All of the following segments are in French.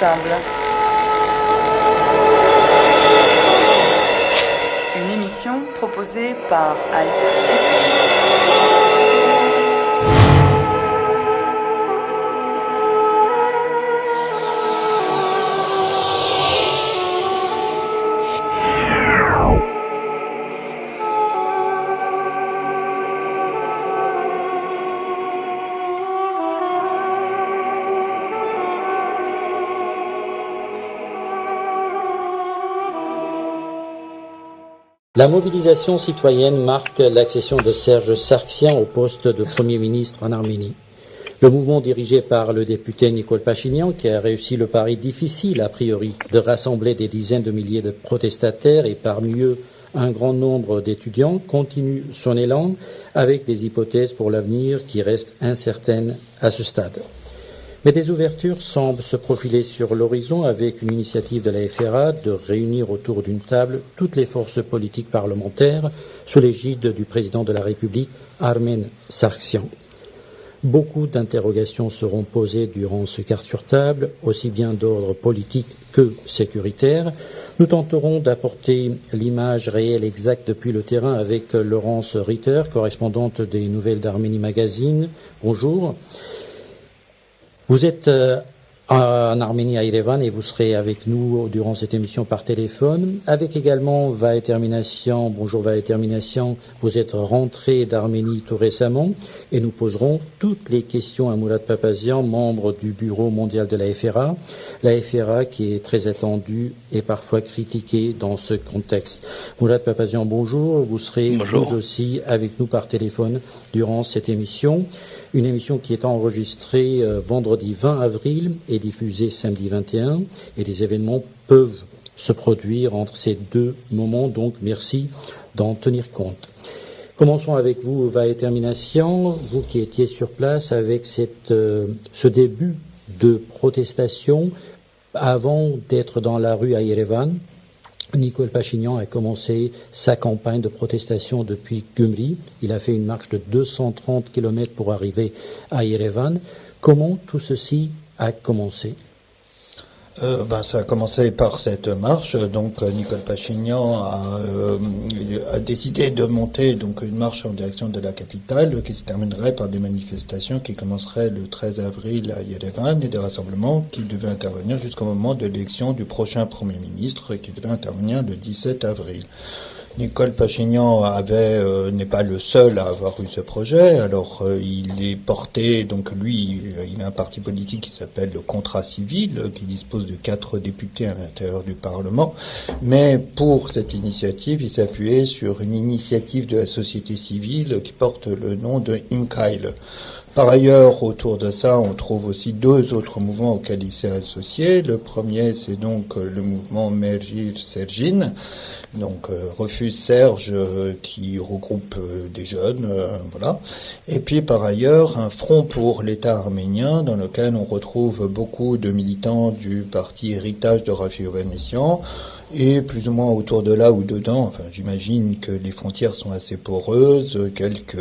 table. Une émission proposée par La mobilisation citoyenne marque l'accession de Serge Sargsyan au poste de Premier ministre en Arménie. Le mouvement dirigé par le député Nikol Pachinian, qui a réussi le pari difficile a priori de rassembler des dizaines de milliers de protestataires et parmi eux un grand nombre d'étudiants, continue son élan avec des hypothèses pour l'avenir qui restent incertaines à ce stade. Mais des ouvertures semblent se profiler sur l'horizon avec une initiative de la FRA de réunir autour d'une table toutes les forces politiques parlementaires sous l'égide du président de la République, Armen Sargsyan. Beaucoup d'interrogations seront posées durant ce quart sur table, aussi bien d'ordre politique que sécuritaire. Nous tenterons d'apporter l'image réelle exacte depuis le terrain avec Laurence Ritter, correspondante des Nouvelles d'Arménie Magazine. Bonjour. Vous êtes en Arménie à Yerevan et vous serez avec nous durant cette émission par téléphone. Avec également Vahe Terminassian. Bonjour Vahe Terminassian. Vous êtes rentré d'Arménie tout récemment et nous poserons toutes les questions à Mourad Papazian, membre du Bureau mondial de la FRA. La FRA qui est très attendue et parfois critiquée dans ce contexte. Mourad Papazian, bonjour. Vous serez vous aussi avec nous par téléphone durant cette émission. Une émission qui est enregistrée vendredi 20 avril et diffusée samedi 21. Et des événements peuvent se produire entre ces deux moments, donc merci d'en tenir compte. Commençons avec vous, Vahe Terminassian, vous qui étiez sur place avec ce début de protestation avant d'être dans la rue à Yerevan. Nikol Pachinian a commencé sa campagne de protestation depuis Gümri. Il a fait une marche de 230 km pour arriver à Yerevan. Comment tout ceci a commencé ? Ça a commencé par cette marche. Donc Nikol Pachinian a décidé de monter donc une marche en direction de la capitale qui se terminerait par des manifestations qui commenceraient le 13 avril à Yerevan et des rassemblements qui devaient intervenir jusqu'au moment de l'élection du prochain Premier ministre qui devait intervenir le 17 avril. Nikol Pachinian n'est pas le seul à avoir eu ce projet. Alors il est porté, donc lui, il a un parti politique qui s'appelle le Contrat Civil, qui dispose de 4 députés à l'intérieur du Parlement. Mais pour cette initiative, il s'est appuyé sur une initiative de la société civile qui porte le nom de Imkail. Par ailleurs, autour de ça, on trouve aussi 2 autres mouvements auxquels il s'est associé. Le premier, c'est donc le mouvement Mergir Sergin, donc Refuse Serge, qui regroupe des jeunes, voilà. Et puis par ailleurs, un front pour l'État arménien, dans lequel on retrouve beaucoup de militants du parti Héritage de Rafi Hovhannissian, et plus ou moins autour de là ou dedans, enfin j'imagine que les frontières sont assez poreuses, quelques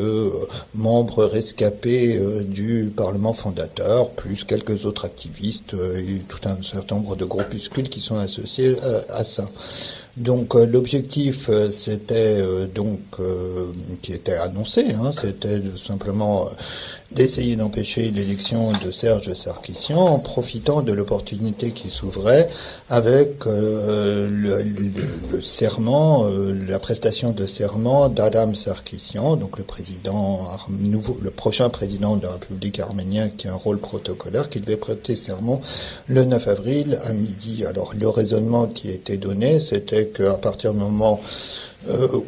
membres rescapés du Parlement fondateur, plus quelques autres activistes et tout un certain nombre de groupuscules qui sont associés à ça. Donc l'objectif c'était qui était annoncé, c'était simplement d'essayer d'empêcher l'élection de Serge Sargsyan en profitant de l'opportunité qui s'ouvrait avec le serment, la prestation de serment d'Adam Sargsyan, donc le prochain président de la République arménienne qui a un rôle protocolaire, qui devait prêter serment le 9 avril à midi. Alors le raisonnement qui était donné, c'était qu'à partir du moment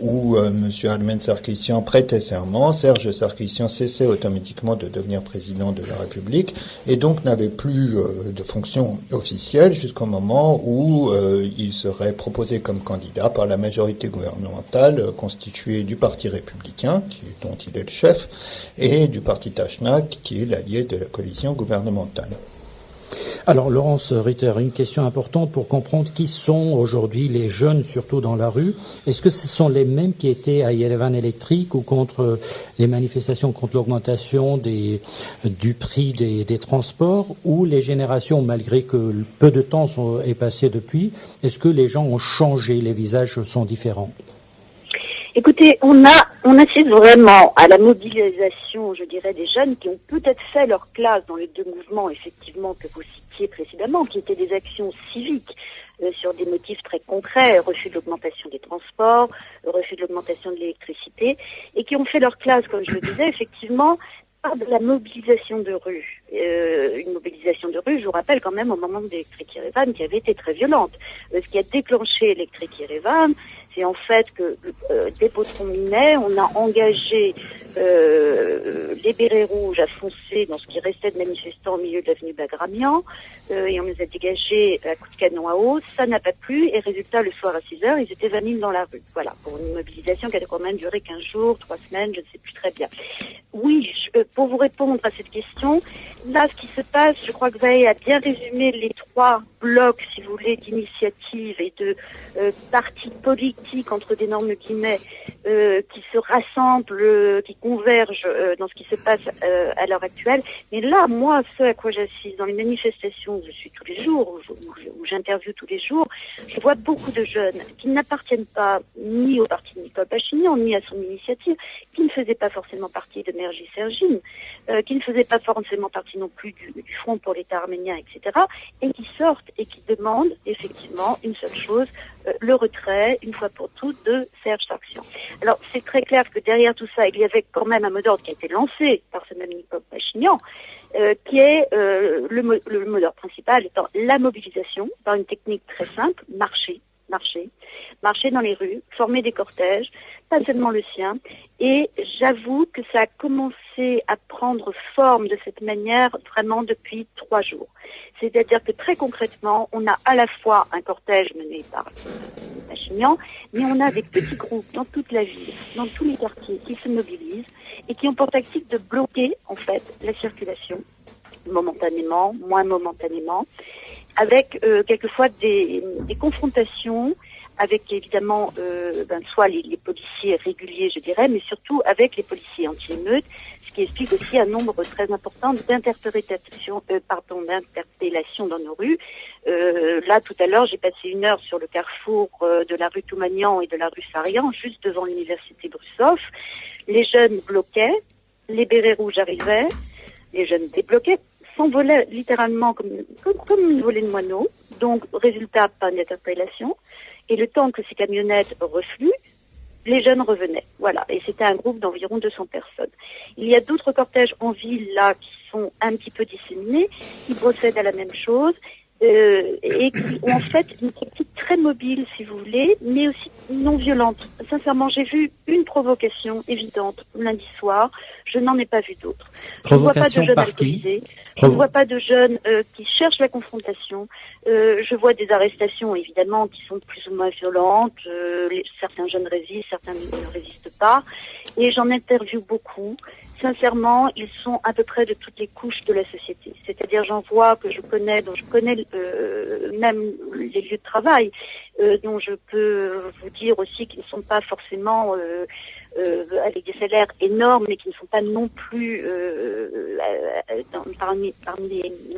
où M. Armen Sargsyan prêtait serment, Serge Sargsyan cessait automatiquement de devenir président de la République et donc n'avait plus de fonction officielle jusqu'au moment où il serait proposé comme candidat par la majorité gouvernementale constituée du Parti républicain, dont il est le chef, et du Parti Tachnak, qui est l'allié de la coalition gouvernementale. Alors, Laurence Ritter, une question importante pour comprendre qui sont aujourd'hui les jeunes, surtout dans la rue. Est-ce que ce sont les mêmes qui étaient à Yerevan Electric ou contre les manifestations contre l'augmentation du prix des transports, ou les générations, malgré que peu de temps est passé depuis, est-ce que les gens ont changé, les visages sont différents? Écoutez, on assiste vraiment à la mobilisation, je dirais, des jeunes qui ont peut-être fait leur classe dans les deux mouvements, effectivement, que vous citiez précédemment, qui étaient des actions civiques sur des motifs très concrets, refus de l'augmentation des transports, refus de l'augmentation de l'électricité, et qui ont fait leur classe, comme je le disais, effectivement, par de la mobilisation de rue. Une mobilisation de rue, je vous rappelle quand même, au moment de l'Electric Yerevan, qui avait été très violente. Ce qui a déclenché l'Electric Yerevan, c'est en fait que des potrons minaient, on a engagé les bérets rouges à foncer dans ce qui restait de manifestants au milieu de l'avenue Bagramian, et on les a dégagés à coups de canon à eau. Ça n'a pas plu, et résultat, le soir à 6h, ils étaient 20 000 dans la rue. Voilà, pour une mobilisation qui a quand même duré 15 jours, 3 semaines, je ne sais plus très bien. Oui, pour vous répondre à cette question, là, ce qui se passe, je crois que Vahe a bien résumé les trois blocs, si vous voulez, d'initiatives et de partis politiques, entre d'énormes guillemets, qui se rassemblent, qui convergent dans ce qui se passe à l'heure actuelle. Mais là, moi, ce à quoi j'assiste dans les manifestations où je suis tous les jours, où j'interviewe tous les jours, je vois beaucoup de jeunes qui n'appartiennent pas ni au parti de Nicole Pachinian, ni à son initiative, qui ne faisaient pas forcément partie de Mergi Sergine, qui ne faisaient pas forcément partie non plus du Front pour l'État arménien, etc., et qui sortent et qui demandent effectivement une seule chose, le retrait, une fois pour toutes, de Serge Sarkisian. Alors, c'est très clair que derrière tout ça, il y avait quand même un mot d'ordre qui a été lancé par ce même Nicole Pachinian, qui est le mot d'ordre principal étant la mobilisation par une technique très simple, marcher dans les rues, former des cortèges, pas seulement le sien. Et j'avoue que ça a commencé à prendre forme de cette manière vraiment depuis 3 jours. C'est-à-dire que très concrètement, on a à la fois un cortège mené par Pachinian, mais on a des petits groupes dans toute la ville, dans tous les quartiers qui se mobilisent et qui ont pour tactique de bloquer en fait la circulation momentanément, moins momentanément, avec quelquefois des confrontations avec évidemment soit les policiers réguliers, je dirais, mais surtout avec les policiers anti-émeutes, ce qui explique aussi un nombre très important d'interpellations dans nos rues. Là, tout à l'heure, j'ai passé 1 heure sur le carrefour de la rue Toumanian et de la rue Sarian, juste devant l'université Brusov. Les jeunes bloquaient, les bérets rouges arrivaient, les jeunes débloquaient, s'envolaient littéralement comme une volée de moineaux. Donc, résultat, pas d'interpellation. Et le temps que ces camionnettes refluent, les jeunes revenaient. Voilà. Et c'était un groupe d'environ 200 personnes. Il y a d'autres cortèges en ville, là, qui sont un petit peu disséminés, qui procèdent à la même chose, et qui ont en fait une pratique très mobile, si vous voulez, mais aussi non violente. Sincèrement, j'ai vu une provocation évidente lundi soir. Je n'en ai pas vu d'autres. Je ne vois pas de jeunes alcoolisés. Je ne vois pas de jeunes qui cherchent la confrontation. Je vois des arrestations, évidemment, qui sont plus ou moins violentes. Certains jeunes résistent, certains ne résistent pas. Et j'en interviewe beaucoup. Sincèrement, ils sont à peu près de toutes les couches de la société. C'est-à-dire, j'en vois que je connais, dont je connais même les lieux de travail, dont je peux vous dire aussi qu'ils ne sont pas forcément avec des salaires énormes, mais qui ne sont pas non plus parmi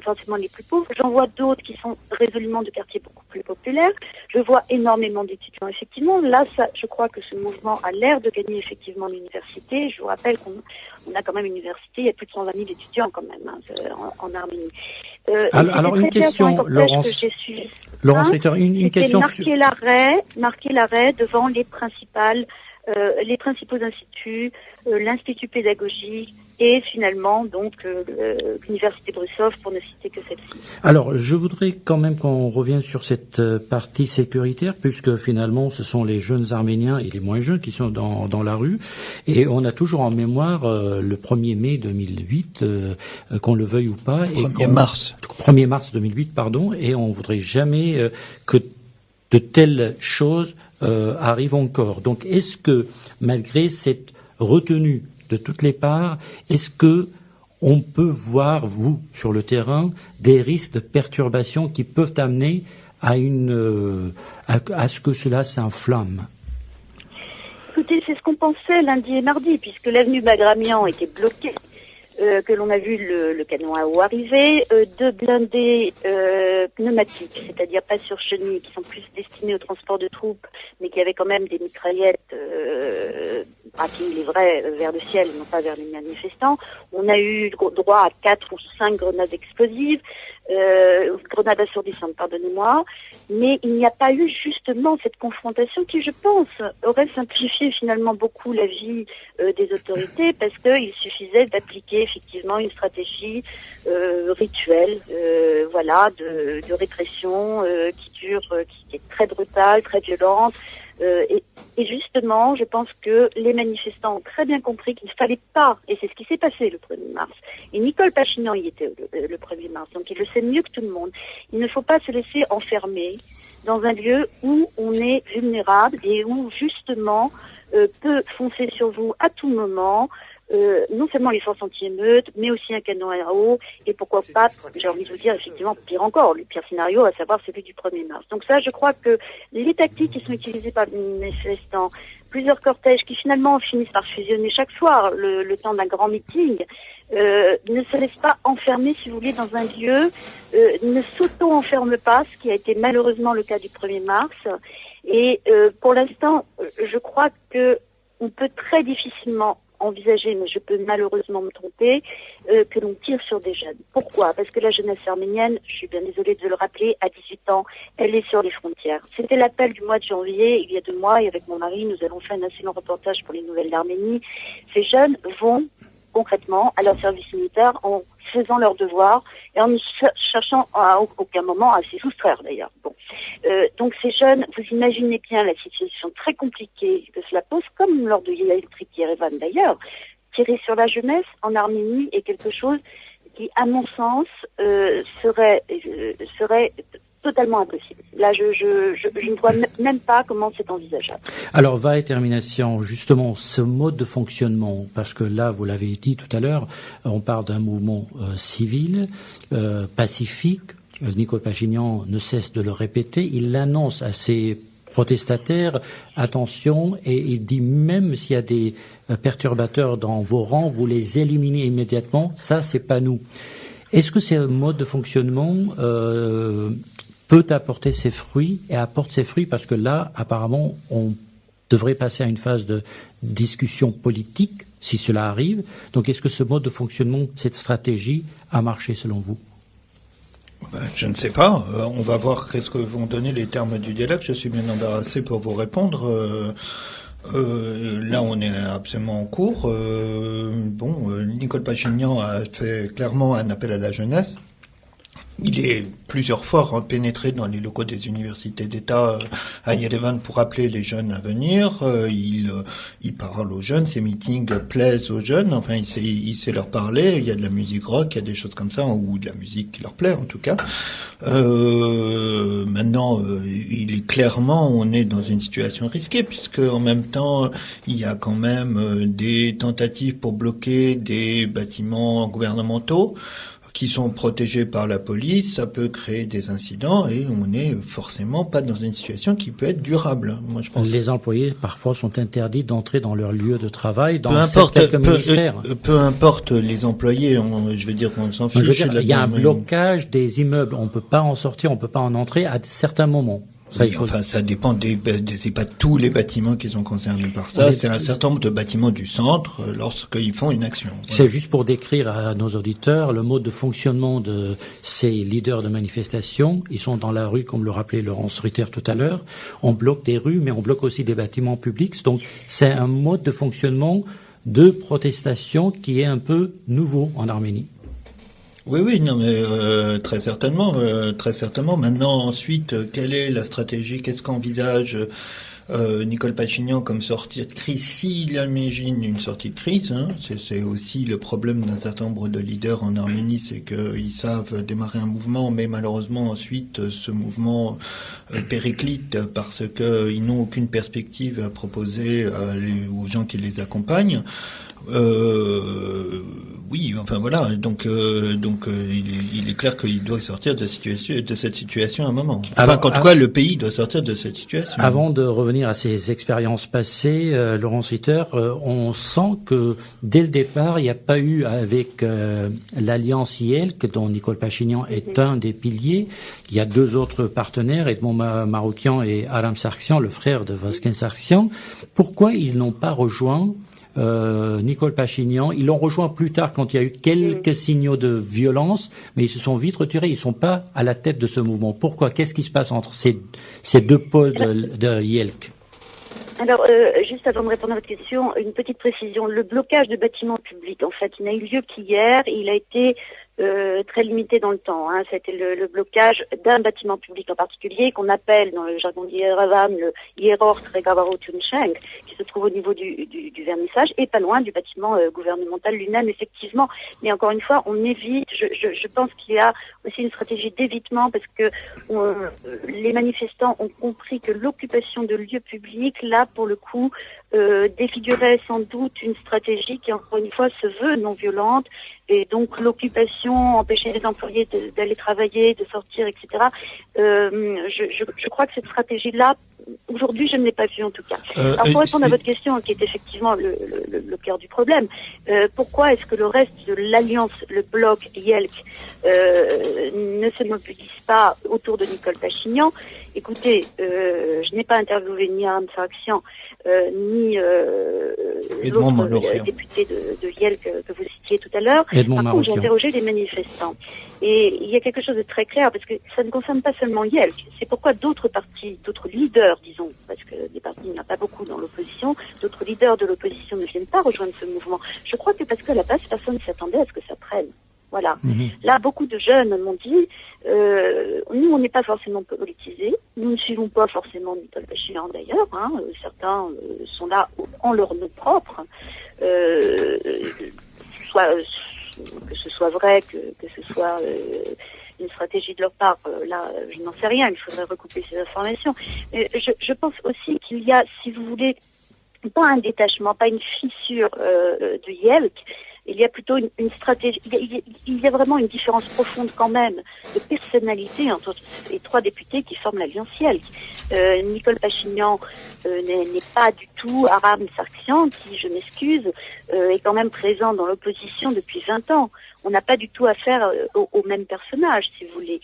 forcément les plus pauvres. J'en vois d'autres qui sont résolument de quartiers beaucoup plus populaires. Je vois énormément d'étudiants, effectivement. Là, je crois que ce mouvement a l'air de gagner effectivement l'université. Je vous rappelle qu'on a quand même une université, il y a plus de 120 000 étudiants quand même en Arménie. Alors une question, Laurence. Laurence Ritter, une question. Marquer l'arrêt devant les principaux instituts, l'Institut pédagogique et finalement donc l'Université Brusov, pour ne citer que celle-ci. Alors, je voudrais quand même qu'on revienne sur cette partie sécuritaire, puisque finalement, ce sont les jeunes Arméniens et les moins jeunes qui sont dans la rue, et on a toujours en mémoire le 1er mai 2008, qu'on le veuille ou pas. 1er mars 2008, pardon, et on voudrait jamais que de telles choses arrivent encore. Donc, est-ce que, malgré cette retenue de toutes les parts, est-ce que on peut voir, vous, sur le terrain, des risques de perturbation qui peuvent amener à ce que cela s'inflamme? Écoutez, c'est ce qu'on pensait lundi et mardi, puisque l'avenue Bagramian était bloquée, que l'on a vu le canon à eau arriver, deux blindés pneumatiques, c'est-à-dire pas sur chenilles, qui sont plus destinés au transport de troupes, mais qui avaient quand même des mitraillettes qui livraient vers le ciel, non pas vers les manifestants. On a eu droit à 4 ou 5 grenades explosives, grenades assourdissantes, pardonnez-moi, mais il n'y a pas eu justement cette confrontation qui, je pense, aurait simplifié finalement beaucoup la vie des autorités, parce qu'il suffisait d'appliquer effectivement une stratégie rituelle, de répression qui est très brutale, très violente. Et justement, je pense que les manifestants ont très bien compris qu'il ne fallait pas, et c'est ce qui s'est passé le 1er mars, et Nicole Pachinian y était le 1er mars, donc il le sait mieux que tout le monde, il ne faut pas se laisser enfermer dans un lieu où on est vulnérable et où justement peut foncer sur vous à tout moment, non seulement les forces anti-émeutes, mais aussi un canon à eau, et pourquoi pas, j'ai envie de vous dire effectivement pire encore, le pire scénario, à savoir celui du 1er mars. Donc ça, je crois que les tactiques qui sont utilisées par les manifestants, plusieurs cortèges qui finalement finissent par fusionner chaque soir le temps d'un grand meeting, ne se laissent pas enfermer, si vous voulez, dans un lieu, ne s'auto-enferment pas, ce qui a été malheureusement le cas du 1er mars. Et pour l'instant, je crois que on peut très difficilement envisager, mais je peux malheureusement me tromper, que l'on tire sur des jeunes. Pourquoi? Parce que la jeunesse arménienne, je suis bien désolée de le rappeler, à 18 ans, elle est sur les frontières. C'était l'appel du mois de janvier, il y a 2 mois, et avec mon mari, nous avons fait un assez long reportage pour les Nouvelles d'Arménie. Ces jeunes vont concrètement à leur service militaire en faisant leur devoir et en ne cherchant à aucun moment à s'y soustraire d'ailleurs. Bon. Donc ces jeunes, vous imaginez bien la situation très compliquée que cela pose, comme lors de Yeltrik Yerevan d'ailleurs. Tirer sur la jeunesse en Arménie est quelque chose qui, à mon sens, serait totalement impossible. Là, je ne vois même pas comment c'est envisageable. Alors, va et termination, justement, ce mode de fonctionnement, parce que là, vous l'avez dit tout à l'heure, on parle d'un mouvement civil, pacifique. Nicole Pachinian ne cesse de le répéter. Il l'annonce à ses protestataires, attention, et il dit même s'il y a des perturbateurs dans vos rangs, vous les éliminez immédiatement. Ça, c'est pas nous. Est-ce que ce mode de fonctionnement peut apporter ses fruits et apporte ses fruits parce que là, apparemment, on devrait passer à une phase de discussion politique si cela arrive. Donc, est-ce que ce mode de fonctionnement, cette stratégie, a marché selon vous? Je ne sais pas. On va voir qu'est-ce que vont donner les termes du dialogue. Je suis bien embarrassé pour vous répondre. Là, on est absolument en cours. Nicole Pachinian a fait clairement un appel à la jeunesse. Il est plusieurs fois pénétré dans les locaux des universités d'État à Yerevan pour appeler les jeunes à venir. Il parle aux jeunes, ses meetings plaisent aux jeunes. Enfin, il sait leur parler. Il y a de la musique rock, il y a des choses comme ça, ou de la musique qui leur plaît en tout cas. Maintenant, on est dans une situation risquée puisque en même temps, il y a quand même des tentatives pour bloquer des bâtiments gouvernementaux qui sont protégés par la police, ça peut créer des incidents et on n'est forcément pas dans une situation qui peut être durable. Moi, je pense. Les employés, parfois, sont interdits d'entrer dans leur lieu de travail, dans quelques ministères. Peu importe les employés, je veux dire qu'on s'en fiche. Il y a un blocage des immeubles, on peut pas en sortir, on peut pas en entrer à certains moments. Ça dépend c'est pas tous les bâtiments qui sont concernés par ça. C'est un certain nombre de bâtiments du centre lorsqu'ils font une action. Voilà. C'est juste pour décrire à nos auditeurs le mode de fonctionnement de ces leaders de manifestation. Ils sont dans la rue, comme le rappelait Laurence Ritter tout à l'heure. On bloque des rues, mais on bloque aussi des bâtiments publics. Donc, c'est un mode de fonctionnement de protestation qui est un peu nouveau en Arménie. Oui, non, mais très certainement. Maintenant, ensuite, quelle est la stratégie? Qu'est-ce qu'envisage Nicole Pachinian comme sortie de crise, s'il imagine une sortie de crise, hein, c'est aussi le problème d'un certain nombre de leaders en Arménie, c'est qu'ils savent démarrer un mouvement, mais malheureusement ensuite ce mouvement périclite parce qu'ils n'ont aucune perspective à proposer aux gens qui les accompagnent. Oui, enfin voilà, donc il est clair qu'il doit sortir de cette situation à un moment. Enfin, en tout cas, le pays doit sortir de cette situation. Avant de revenir à ces expériences passées, Laurence Ritter, on sent que dès le départ, il n'y a pas eu avec l'alliance IELK, dont Nicole Pachinian est un des piliers. Il y a deux autres partenaires, Edmond Maroukian et Aram Sargsyan, le frère de Vazgen Sargsyan. Pourquoi ils n'ont pas rejoint Nicole Pachinian? Ils l'ont rejoint plus tard quand il y a eu quelques signaux de violence, mais ils se sont vite retirés. Ils sont pas à la tête de ce mouvement. Pourquoi? Qu'est-ce qui se passe entre ces deux pôles de YELK? Alors, juste avant de répondre à votre question, une petite précision. Le blocage de bâtiments publics, en fait, il n'a eu lieu qu'hier. Il a été très limité dans le temps. Hein. C'était le blocage d'un bâtiment public en particulier qu'on appelle dans le jargon d'Yerevan le Yeror Tregavaro Tuncheng, qui se trouve au niveau du vernissage et pas loin du bâtiment gouvernemental lui-même, effectivement. Mais encore une fois, on évite. Je pense qu'il y a aussi une stratégie d'évitement parce que les manifestants ont compris que l'occupation de lieux publics, là, pour le coup, défigurait sans doute une stratégie qui, encore une fois, se veut non violente. Et donc l'occupation, empêcher les employés d'aller travailler, de sortir, etc. Je crois que cette stratégie-là, aujourd'hui, je ne l'ai pas vue en tout cas. Alors pour répondre à votre question, qui est effectivement le cœur du problème, pourquoi est-ce que le reste de l'alliance, le bloc YELK, ne se mobilise pas autour de Nicole Pachinian? Écoutez, je n'ai pas interviewé ni Aram Sargsyan, ni l'autre député de YELK que vous citiez tout à l'heure. Par contre, j'ai interrogé les manifestants. Et il y a quelque chose de très clair, parce que ça ne concerne pas seulement YELK. C'est pourquoi d'autres partis, d'autres leaders, disons, parce que des partis, il n'y en a pas beaucoup dans l'opposition, d'autres leaders de l'opposition ne viennent pas rejoindre ce mouvement. Je crois que parce qu'à la base, personne ne s'attendait à ce que ça prenne. Voilà. Là, beaucoup de jeunes m'ont dit, nous, on n'est pas forcément politisés, nous ne suivons pas forcément Nicole Pachinian d'ailleurs, hein, certains sont là en leur nom propre, que ce soit vrai, que ce soit une stratégie de leur part, là, je n'en sais rien, il faudrait recouper ces informations. Mais je pense aussi qu'il y a, si vous voulez, pas un détachement, pas une fissure de YELK. Il y a plutôt une stratégie, il y a vraiment une différence profonde quand même de personnalité entre les trois députés qui forment l'alliance YELK. Nicole Pachinian n'est pas du tout Aram Sargsyan, qui, je m'excuse, est quand même présent dans l'opposition depuis 20 ans. On n'a pas du tout affaire au même personnage, si vous voulez.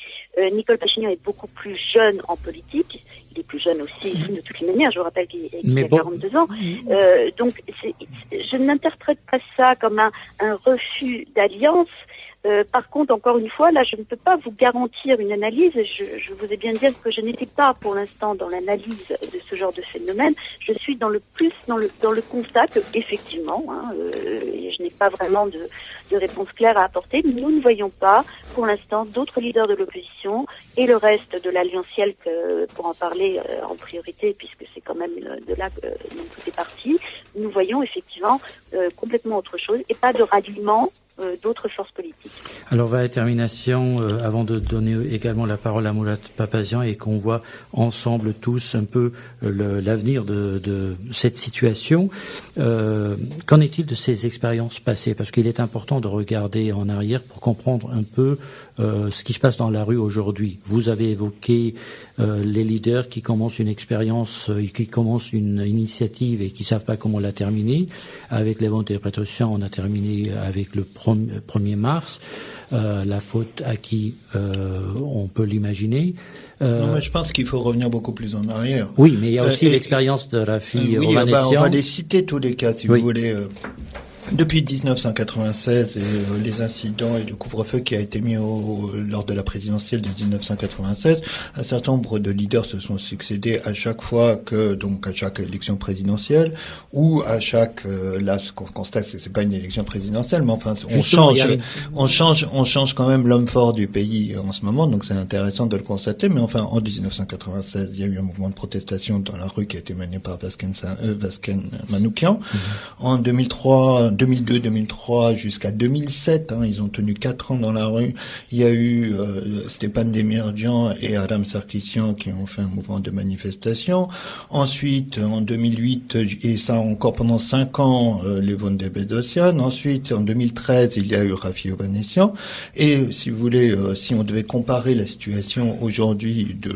Nicole Pachinian est beaucoup plus jeune en politique. Il est plus jeune aussi, de toutes les manières. Je vous rappelle qu'il a 42 ans. Donc, je n'interprète pas ça comme un refus d'alliance. Par contre, encore une fois, là, je ne peux pas vous garantir une analyse. Je vous ai bien dit que je n'étais pas, pour l'instant, dans l'analyse de ce genre de phénomène. Je suis dans le constat que, effectivement, je n'ai pas vraiment de réponse claire à apporter. Nous ne voyons pas, pour l'instant, d'autres leaders de l'opposition et le reste de l'alliance YELK, pour en parler en priorité, puisque c'est quand même de là que tout est parti. Nous voyons effectivement complètement autre chose et pas de ralliement d'autres forces politiques. Alors, va à termination, avant de donner également la parole à Moulat Papazian et qu'on voit ensemble tous un peu l'avenir de cette situation, qu'en est-il de ces expériences passées? Parce qu'il est important de regarder en arrière pour comprendre un peu ce qui se passe dans la rue aujourd'hui. Vous avez évoqué les leaders qui commencent une expérience, qui commencent une initiative et qui savent pas comment la terminer. Avec les ventes et les prêtres-sang, on a terminé avec le 1er mars. La faute à qui on peut l'imaginer. Non, mais je pense qu'il faut revenir beaucoup plus en arrière. Oui, mais il y a aussi l'expérience de Rafi Ovanessian. On va les citer tous les cas, si vous voulez. Depuis 1996 et les incidents et le couvre-feu qui a été mis lors de la présidentielle de 1996, un certain nombre de leaders se sont succédés à chaque fois donc à chaque élection présidentielle ou à chaque, là ce qu'on constate c'est pas une élection présidentielle, mais enfin on change quand même l'homme fort du pays en ce moment, donc c'est intéressant de le constater. Mais enfin en 1996, il y a eu un mouvement de protestation dans la rue qui a été mené par Vasken Manoukian. En 2002-2003 jusqu'à 2007, ils ont tenu 4 ans dans la rue. Il y a eu Stepan Demirjian et Adam Sarkisian qui ont fait un mouvement de manifestation. Ensuite, en 2008, et ça encore pendant 5 ans, Levon Bedosian. Ensuite, en 2013, il y a eu Rafi Ovanessian. Et si vous voulez, si on devait comparer la situation aujourd'hui de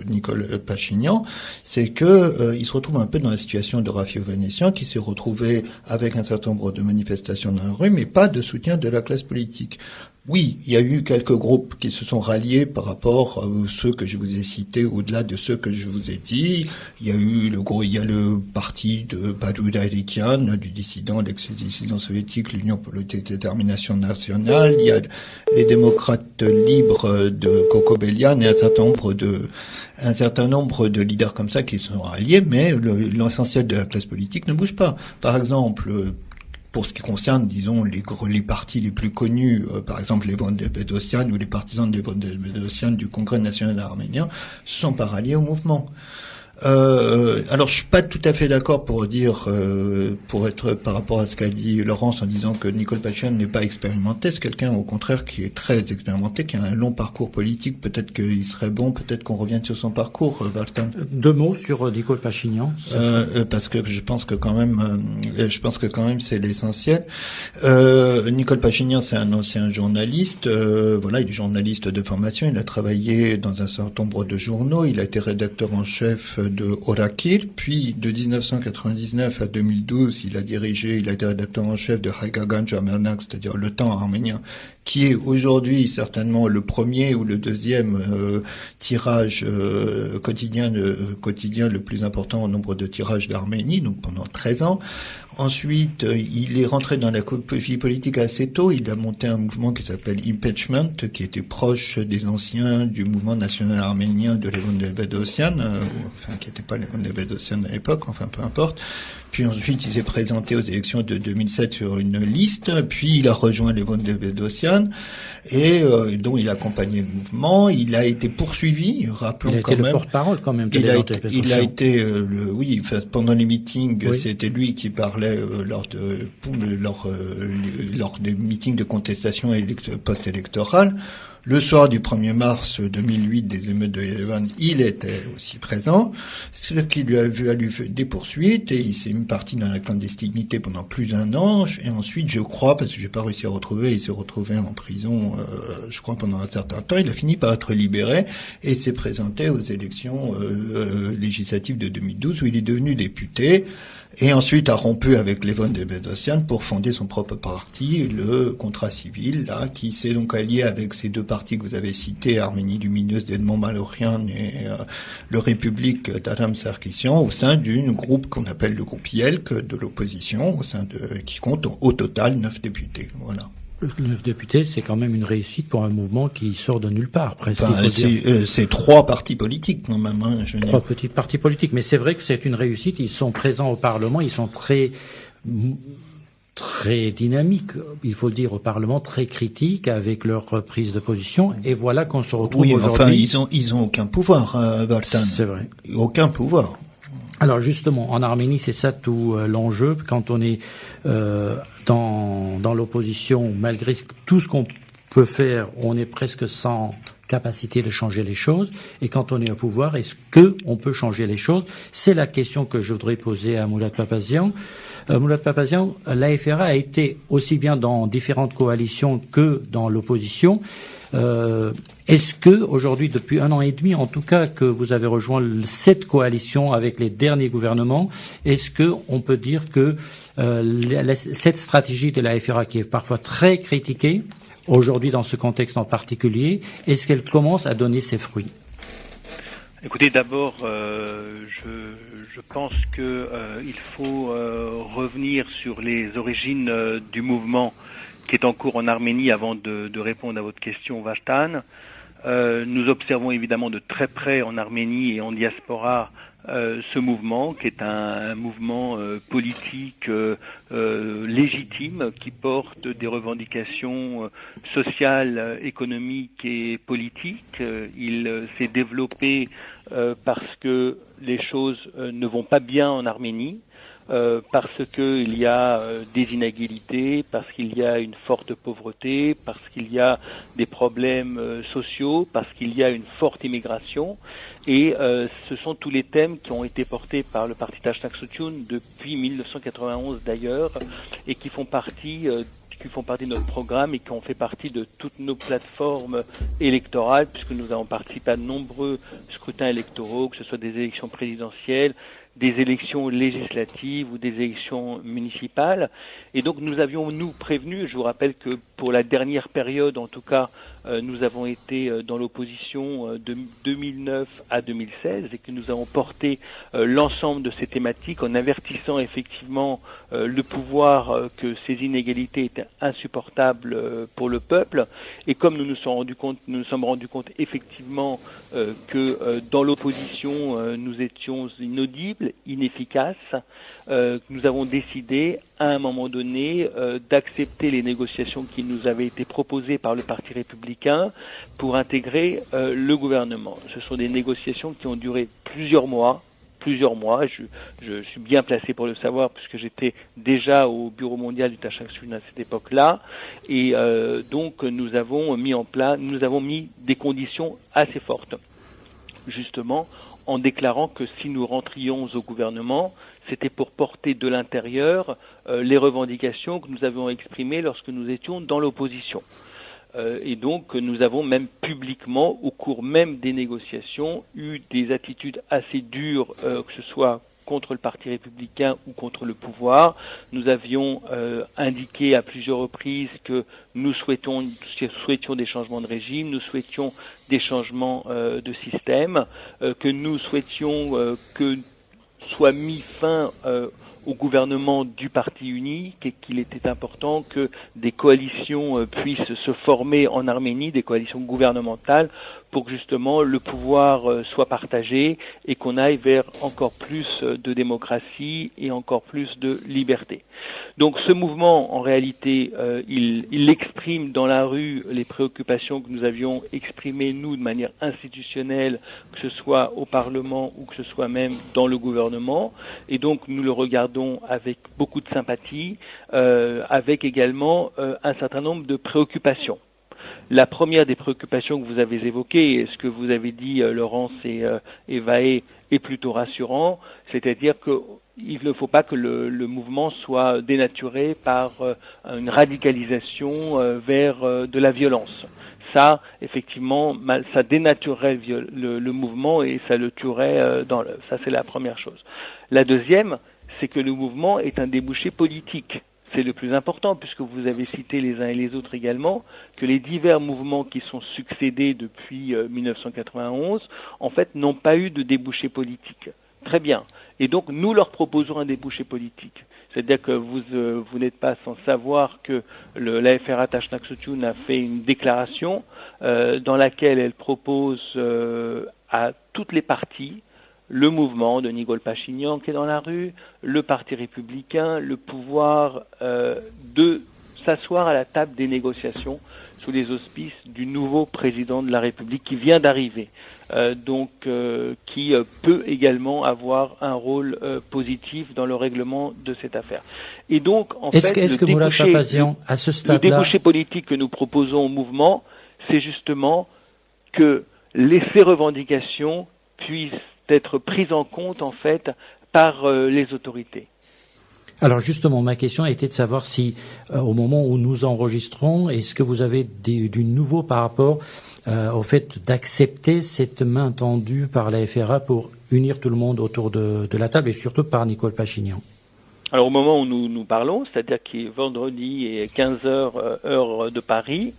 Nicole Pachinian, c'est que il se retrouve un peu dans la situation de Rafi Ovanessian qui s'est retrouvé avec un certain nombre de manifestations dans la rue, mais pas de soutien de la classe politique. Oui, il y a eu quelques groupes qui se sont ralliés par rapport à ceux que je vous ai cités, au-delà de ceux que je vous ai dit. Il y a le parti de Badou Daidikian, du dissident, l'ex-dissident soviétique, l'Union pour l'autodétermination nationale. Il y a les démocrates libres de Coco Bellian et un certain nombre de leaders comme ça qui se sont ralliés, mais l'essentiel de la classe politique ne bouge pas. Par exemple, pour ce qui concerne, disons, les partis les plus connus, par exemple les Levon Bedosian ou les partisans de Levon Bedosian du Congrès national arménien, se sont pas ralliés au mouvement. Alors je suis pas tout à fait d'accord pour être par rapport à ce qu'a dit Laurence en disant que Nicole Pachinian n'est pas expérimenté. C'est quelqu'un au contraire qui est très expérimenté, qui a un long parcours politique. Peut-être qu'il serait bon, peut-être qu'on revienne sur son parcours, Valtan. 2 mots sur Nicole Pachinian. Parce que je pense que quand même c'est l'essentiel. Nicole Pachinian, c'est un ancien journaliste. Il est journaliste de formation. Il a travaillé dans un certain nombre de journaux. Il a été rédacteur en chef de Orakir, puis de 1999 à 2012, il a été rédacteur en chef de Haikagan Jamernak, c'est-à-dire Le Temps arménien, qui est aujourd'hui certainement le premier ou le deuxième tirage quotidien le plus important au nombre de tirages d'Arménie, donc pendant 13 ans. Ensuite, il est rentré dans la vie politique assez tôt. Il a monté un mouvement qui s'appelle Impeachment, qui était proche des anciens du mouvement national arménien de Levon Bedosian, qui n'était pas Levon Bedosian à l'époque, enfin peu importe. Puis ensuite, il s'est présenté aux élections de 2007 sur une liste, puis il a rejoint Levon Bedosian, et dont il a accompagné le mouvement. Il a été poursuivi, rappelons quand même. Il a été le porte-parole quand même. Pendant les meetings, c'était lui qui parlait lors des meetings de contestation post-électorale. Le soir du 1er mars 2008 des émeutes de Yerevan, il était aussi présent, ce qui lui a valu des poursuites, et il s'est mis parti dans la clandestinité pendant plus d'1 an, et ensuite, je crois, parce que j'ai pas réussi à retrouver, il s'est retrouvé en prison, je crois, pendant un certain temps. Il a fini par être libéré, et s'est présenté aux élections législatives de 2012, où il est devenu député, et ensuite a rompu avec Levon Bedosian pour fonder son propre parti, le Contrat Civil, là, qui s'est donc allié avec ces 2 partis que vous avez cités, Arménie Lumineuse d'Edmond Malorian et le République d'Adam Sarkisian, au sein d'un groupe qu'on appelle le groupe YELK de l'opposition, qui compte au total 9 députés. Voilà. 9 députés, c'est quand même une réussite pour un mouvement qui sort de nulle part, presque. C'est 3 partis politiques, quand même. 3 petits partis politiques, mais c'est vrai que c'est une réussite. Ils sont présents au Parlement, ils sont très dynamiques, il faut le dire, au Parlement, très critiques avec leur prise de position. Et voilà qu'on se retrouve aujourd'hui. Enfin, ils ont aucun pouvoir, Valtan. C'est vrai. Aucun pouvoir. Alors justement, en Arménie, c'est ça tout l'enjeu. Quand on est dans l'opposition, malgré tout ce qu'on peut faire, on est presque sans capacité de changer les choses. Et quand on est au pouvoir, est-ce que on peut changer les choses? C'est la question que je voudrais poser à Moulad Papazian. Moulad Papazian, l'AFRA a été aussi bien dans différentes coalitions que dans l'opposition. Est-ce que aujourd'hui, depuis 1 an et demi, en tout cas, que vous avez rejoint cette coalition avec les derniers gouvernements, est-ce que on peut dire que cette stratégie de la FRA, qui est parfois très critiquée aujourd'hui dans ce contexte en particulier, est-ce qu'elle commence à donner ses fruits? Écoutez, d'abord, je pense que il faut revenir sur les origines du mouvement qui est en cours en Arménie avant de répondre à votre question, Vashtan. Nous observons évidemment de très près en Arménie et en diaspora ce mouvement qui est un mouvement politique légitime qui porte des revendications sociales, économiques et politiques. Il s'est développé parce que les choses ne vont pas bien en Arménie. Parce qu'il y a des inégalités, parce qu'il y a une forte pauvreté, parce qu'il y a des problèmes sociaux, parce qu'il y a une forte immigration. Et ce sont tous les thèmes qui ont été portés par le parti Tashnak Sutyun depuis 1991 d'ailleurs, et qui font partie de notre programme et qui ont fait partie de toutes nos plateformes électorales, puisque nous avons participé à de nombreux scrutins électoraux, que ce soit des élections présidentielles, des élections législatives ou des élections municipales. Et donc nous avions, nous, prévenu, je vous rappelle que pour la dernière période, en tout cas, nous avons été dans l'opposition de 2009 à 2016 et que nous avons porté l'ensemble de ces thématiques en avertissant effectivement le pouvoir que ces inégalités étaient insupportables pour le peuple. Et comme nous nous sommes rendus compte effectivement que dans l'opposition nous étions inaudibles, inefficaces, nous avons décidé à un moment donné d'accepter les négociations qui nous avaient été proposées par le Parti républicain pour intégrer le gouvernement. Ce sont des négociations qui ont duré plusieurs mois. Je suis bien placé pour le savoir puisque j'étais déjà au bureau mondial du Tashnak Sutyun à cette époque-là, et donc nous avons mis des conditions assez fortes, justement en déclarant que si nous rentrions au gouvernement, c'était pour porter de l'intérieur les revendications que nous avions exprimées lorsque nous étions dans l'opposition. Et donc nous avons même publiquement, au cours même des négociations, eu des attitudes assez dures, que ce soit contre le Parti républicain ou contre le pouvoir. Nous avions indiqué à plusieurs reprises que nous souhaitions des changements de régime, nous souhaitions des changements de système, que nous souhaitions que soit mis fin au gouvernement du parti unique et qu'il était important que des coalitions puissent se former en Arménie, des coalitions gouvernementales, pour que justement le pouvoir soit partagé et qu'on aille vers encore plus de démocratie et encore plus de liberté. Donc ce mouvement, en réalité, il exprime dans la rue les préoccupations que nous avions exprimées, nous, de manière institutionnelle, que ce soit au Parlement ou que ce soit même dans le gouvernement. Et donc nous le regardons avec beaucoup de sympathie, avec également un certain nombre de préoccupations. La première des préoccupations que vous avez évoquées, et ce que vous avez dit, Laurence et Vaé, est plutôt rassurant, c'est-à-dire qu'il ne faut pas que le mouvement soit dénaturé par une radicalisation vers de la violence. Ça, effectivement, ça dénaturerait le mouvement et ça le tuerait dans l'œuf. Ça, c'est la première chose. La deuxième, c'est que le mouvement est un débouché politique. C'est le plus important, puisque vous avez cité les uns et les autres également, que les divers mouvements qui sont succédés depuis 1991, en fait, n'ont pas eu de débouché politique. Très bien. Et donc, nous leur proposons un débouché politique. C'est-à-dire que vous n'êtes pas sans savoir que l'AFRA Tashnak Sutyun a fait une déclaration dans laquelle elle propose à toutes les parties, le mouvement de Nikol Pachinian qui est dans la rue, le Parti républicain, le pouvoir, de s'asseoir à la table des négociations sous les auspices du nouveau président de la République qui vient d'arriver, qui peut également avoir un rôle positif dans le règlement de cette affaire. Et donc, en fait, le débouché politique que nous proposons au mouvement, c'est justement que ces revendications puissent être prises en compte, en fait, par les autorités. Alors justement, ma question était de savoir si, au moment où nous enregistrons, est-ce que vous avez du nouveau par rapport au fait d'accepter cette main tendue par la FRA pour unir tout le monde autour de la table et surtout par Nikol Pachinian? Alors au moment où nous parlons, c'est-à-dire qu'il est vendredi et 15h heure de Paris,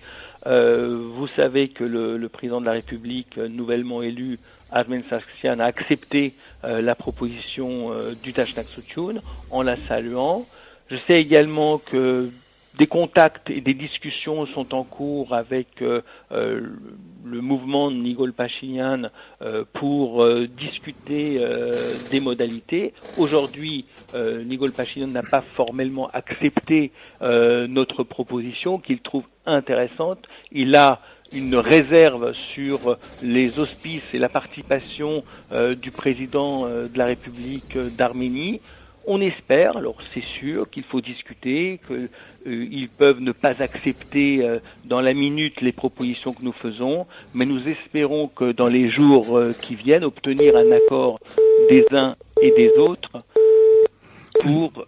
Vous savez que le président de la République nouvellement élu, Ahmed Sargsyan, a accepté la proposition du Tashnak Sutyun en la saluant. Je sais également que des contacts et des discussions sont en cours avec le mouvement de Nikol Pachinian pour discuter des modalités. Aujourd'hui, Nikol Pachinian n'a pas formellement accepté notre proposition, qu'il trouve intéressante. Il a une réserve sur les auspices et la participation du président de la République d'Arménie. On espère, alors c'est sûr qu'il faut discuter, qu'ils peuvent ne pas accepter dans la minute les propositions que nous faisons, mais nous espérons que dans les jours qui viennent, obtenir un accord des uns et des autres pour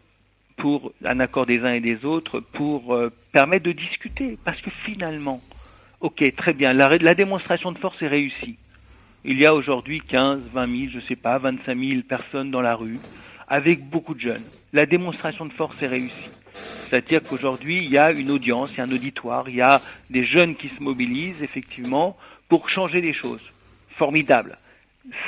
permettre de discuter. Parce que finalement, ok, très bien, la démonstration de force est réussie. Il y a aujourd'hui 15, 20 000, je sais pas, 25 000 personnes dans la rue, avec beaucoup de jeunes. La démonstration de force est réussie. C'est-à-dire qu'aujourd'hui, il y a une audience, il y a un auditoire, il y a des jeunes qui se mobilisent, effectivement, pour changer les choses. Formidable.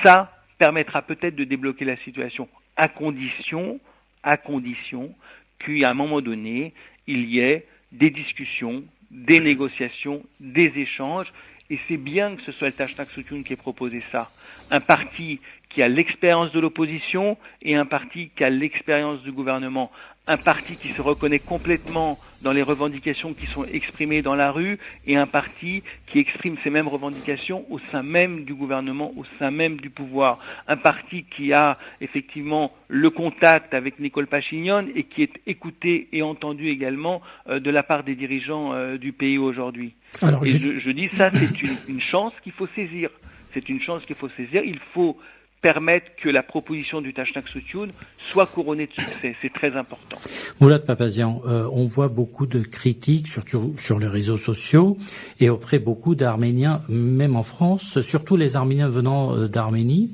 Ça permettra peut-être de débloquer la situation, à condition qu'à un moment donné, il y ait des discussions, des négociations, des échanges, et c'est bien que ce soit le Tashnak Sutyun qui ait proposé ça. Un parti qui a l'expérience de l'opposition et un parti qui a l'expérience du gouvernement. Un parti qui se reconnaît complètement dans les revendications qui sont exprimées dans la rue et un parti qui exprime ces mêmes revendications au sein même du gouvernement, au sein même du pouvoir. Un parti qui a effectivement le contact avec Nikol Pachinian et qui est écouté et entendu également de la part des dirigeants du pays aujourd'hui. Alors, je dis ça, c'est une chance qu'il faut saisir. C'est une chance qu'il faut saisir. Il faut permettre que la proposition du Tashnak Sutyun soit couronnée de succès. C'est très important. Moulad Papazian, on voit beaucoup de critiques, surtout sur les réseaux sociaux, et auprès beaucoup d'Arméniens, même en France, surtout les Arméniens venant d'Arménie,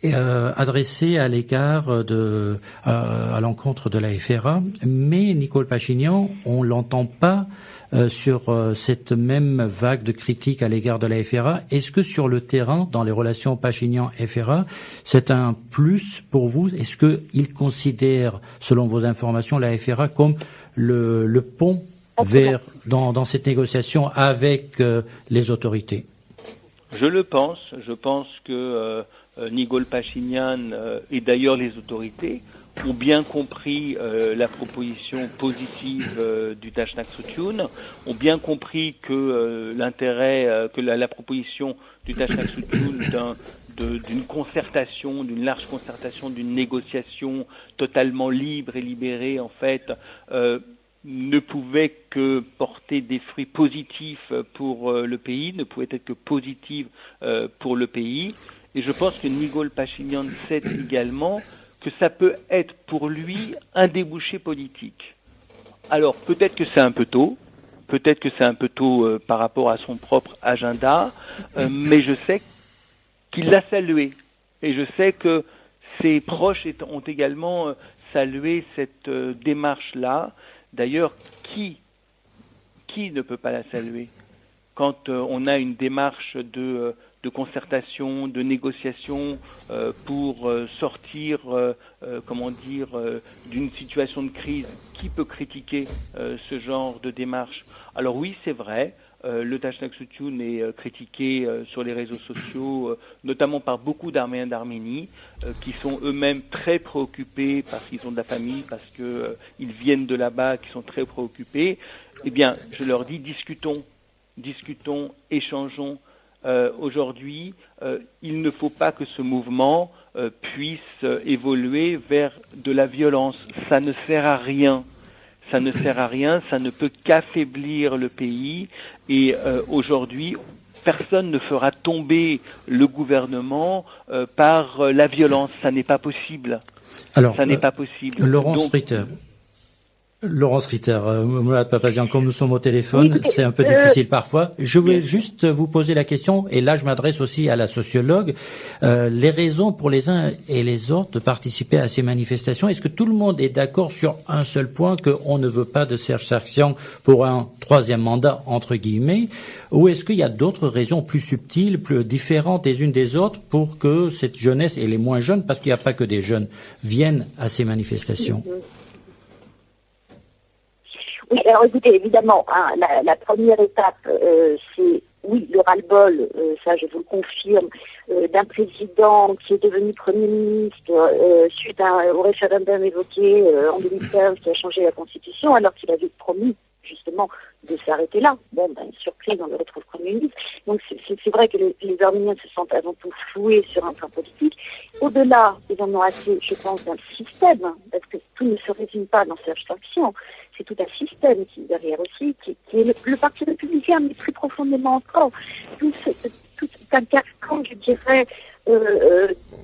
adressées à l'égard à l'encontre de la FRA. Mais Nikol Pachinian, on l'entend pas sur cette même vague de critiques à l'égard de la FRA. Est-ce que sur le terrain, dans les relations Pachinian-FRA, c'est un plus pour vous? Est-ce qu'il considère, selon vos informations, la FRA comme le pont vers dans cette négociation avec les autorités? Je le pense. Je pense que Nikol Pachinian et d'ailleurs les autorités ont bien compris la proposition positive du Tashnak Sutyun, ont bien compris que l'intérêt, que la proposition du Tashnak Sutyun d'une concertation, d'une large concertation, d'une négociation totalement libre et libérée, en fait, ne pouvait que porter des fruits positifs pour le pays, ne pouvait être que positive pour le pays. Et je pense que Nikol Pachinian sait également que ça peut être pour lui un débouché politique. Alors peut-être que c'est un peu tôt, par rapport à son propre agenda, mais je sais qu'il l'a salué. Et je sais que ses proches ont également salué cette démarche-là. D'ailleurs, qui ne peut pas la saluer quand on a une démarche de concertation, de négociation pour sortir, d'une situation de crise. Qui peut critiquer ce genre de démarche? Alors oui, c'est vrai, le Tashnak Sutyun est critiqué sur les réseaux sociaux, notamment par beaucoup d'Arméniens d'Arménie, qui sont eux-mêmes très préoccupés parce qu'ils ont de la famille, parce que ils viennent de là-bas, qui sont très préoccupés. Eh bien, je leur dis, discutons, échangeons. Aujourd'hui, il ne faut pas que ce mouvement puisse évoluer vers de la violence. Ça ne sert à rien. Ça ne peut qu'affaiblir le pays. Et aujourd'hui, personne ne fera tomber le gouvernement par la violence. Ça n'est pas possible. Alors, ça n'est pas possible. Laurence Ritter. Laurence Ritter, Moulad Papazian, comme nous sommes au téléphone, c'est un peu difficile parfois. Je voulais juste vous poser la question, et là je m'adresse aussi à la sociologue, les raisons pour les uns et les autres de participer à ces manifestations. Est-ce que tout le monde est d'accord sur un seul point, qu'on ne veut pas de Serge Sarkisian pour un troisième mandat, entre guillemets, ou est-ce qu'il y a d'autres raisons plus subtiles, plus différentes les unes des autres pour que cette jeunesse, et les moins jeunes, parce qu'il n'y a pas que des jeunes, viennent à ces manifestations? Oui, alors écoutez, évidemment, hein, la première étape, c'est, oui, le ras-le-bol, ça je vous le confirme, d'un président qui est devenu Premier ministre suite au référendum évoqué en 2015 qui a changé la Constitution, alors qu'il avait promis justement de s'arrêter là. Bon, surprise, on le retrouve Premier ministre. Donc c'est vrai que les Arméniens se sentent avant tout floués sur un plan politique. Au-delà, ils en ont assez, je pense, d'un système, parce que tout ne se résume pas dans Serge Sarkisian. C'est tout un système qui est derrière aussi, qui est le Parti républicain, mais plus profondément encore. Tout un carcan, je dirais,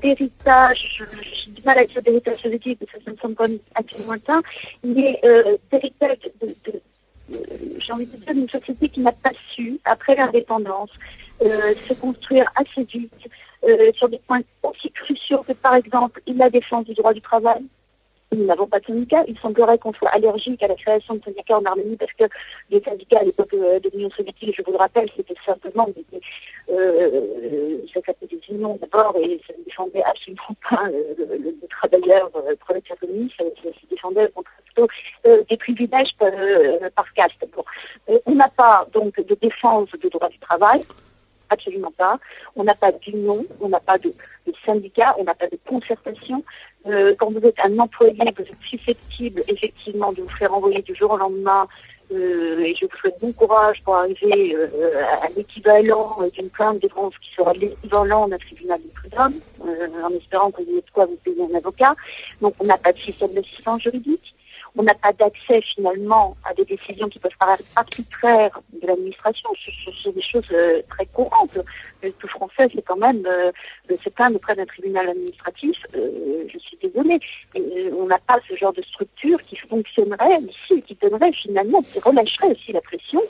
d'héritage, j'ai du mal à dire d'héritage soviétique, parce que ça me semble quand même assez lointain, mais d'héritage j'ai envie de dire, d'une société qui n'a pas su, après l'indépendance, se construire assez vite sur des points aussi cruciaux que, par exemple, la défense du droit du travail. Nous n'avons pas de syndicats. Il semblerait qu'on soit allergique à la création de syndicats en Arménie parce que les syndicats à l'époque de l'Union soviétique, je vous le rappelle, c'était simplement ça s'appelait des unions d'abord et ça ne défendait absolument pas le travailleur prolétaire communiste, ça se défendait contre plutôt des privilèges par caste. Bon. On n'a pas donc de défense du droit du travail. Absolument pas. On n'a pas d'union, on n'a pas de syndicat, on n'a pas de concertation. Quand vous êtes un employé, vous êtes susceptible effectivement de vous faire envoyer du jour au lendemain, et je vous souhaite bon courage pour arriver à l'équivalent d'une plainte de France qui sera l'équivalent d'un tribunal de prud'homme, en espérant que vous ayez de quoi vous payer un avocat. Donc on n'a pas de système d'assistance juridique. On n'a pas d'accès finalement à des décisions qui peuvent paraître arbitraires de l'administration. Ce sont des choses très courantes. Tout français, c'est quand même se plaindre auprès d'un tribunal administratif. Je suis désolée. On n'a pas ce genre de structure qui fonctionnerait ici, qui donnerait finalement, qui relâcherait aussi la pression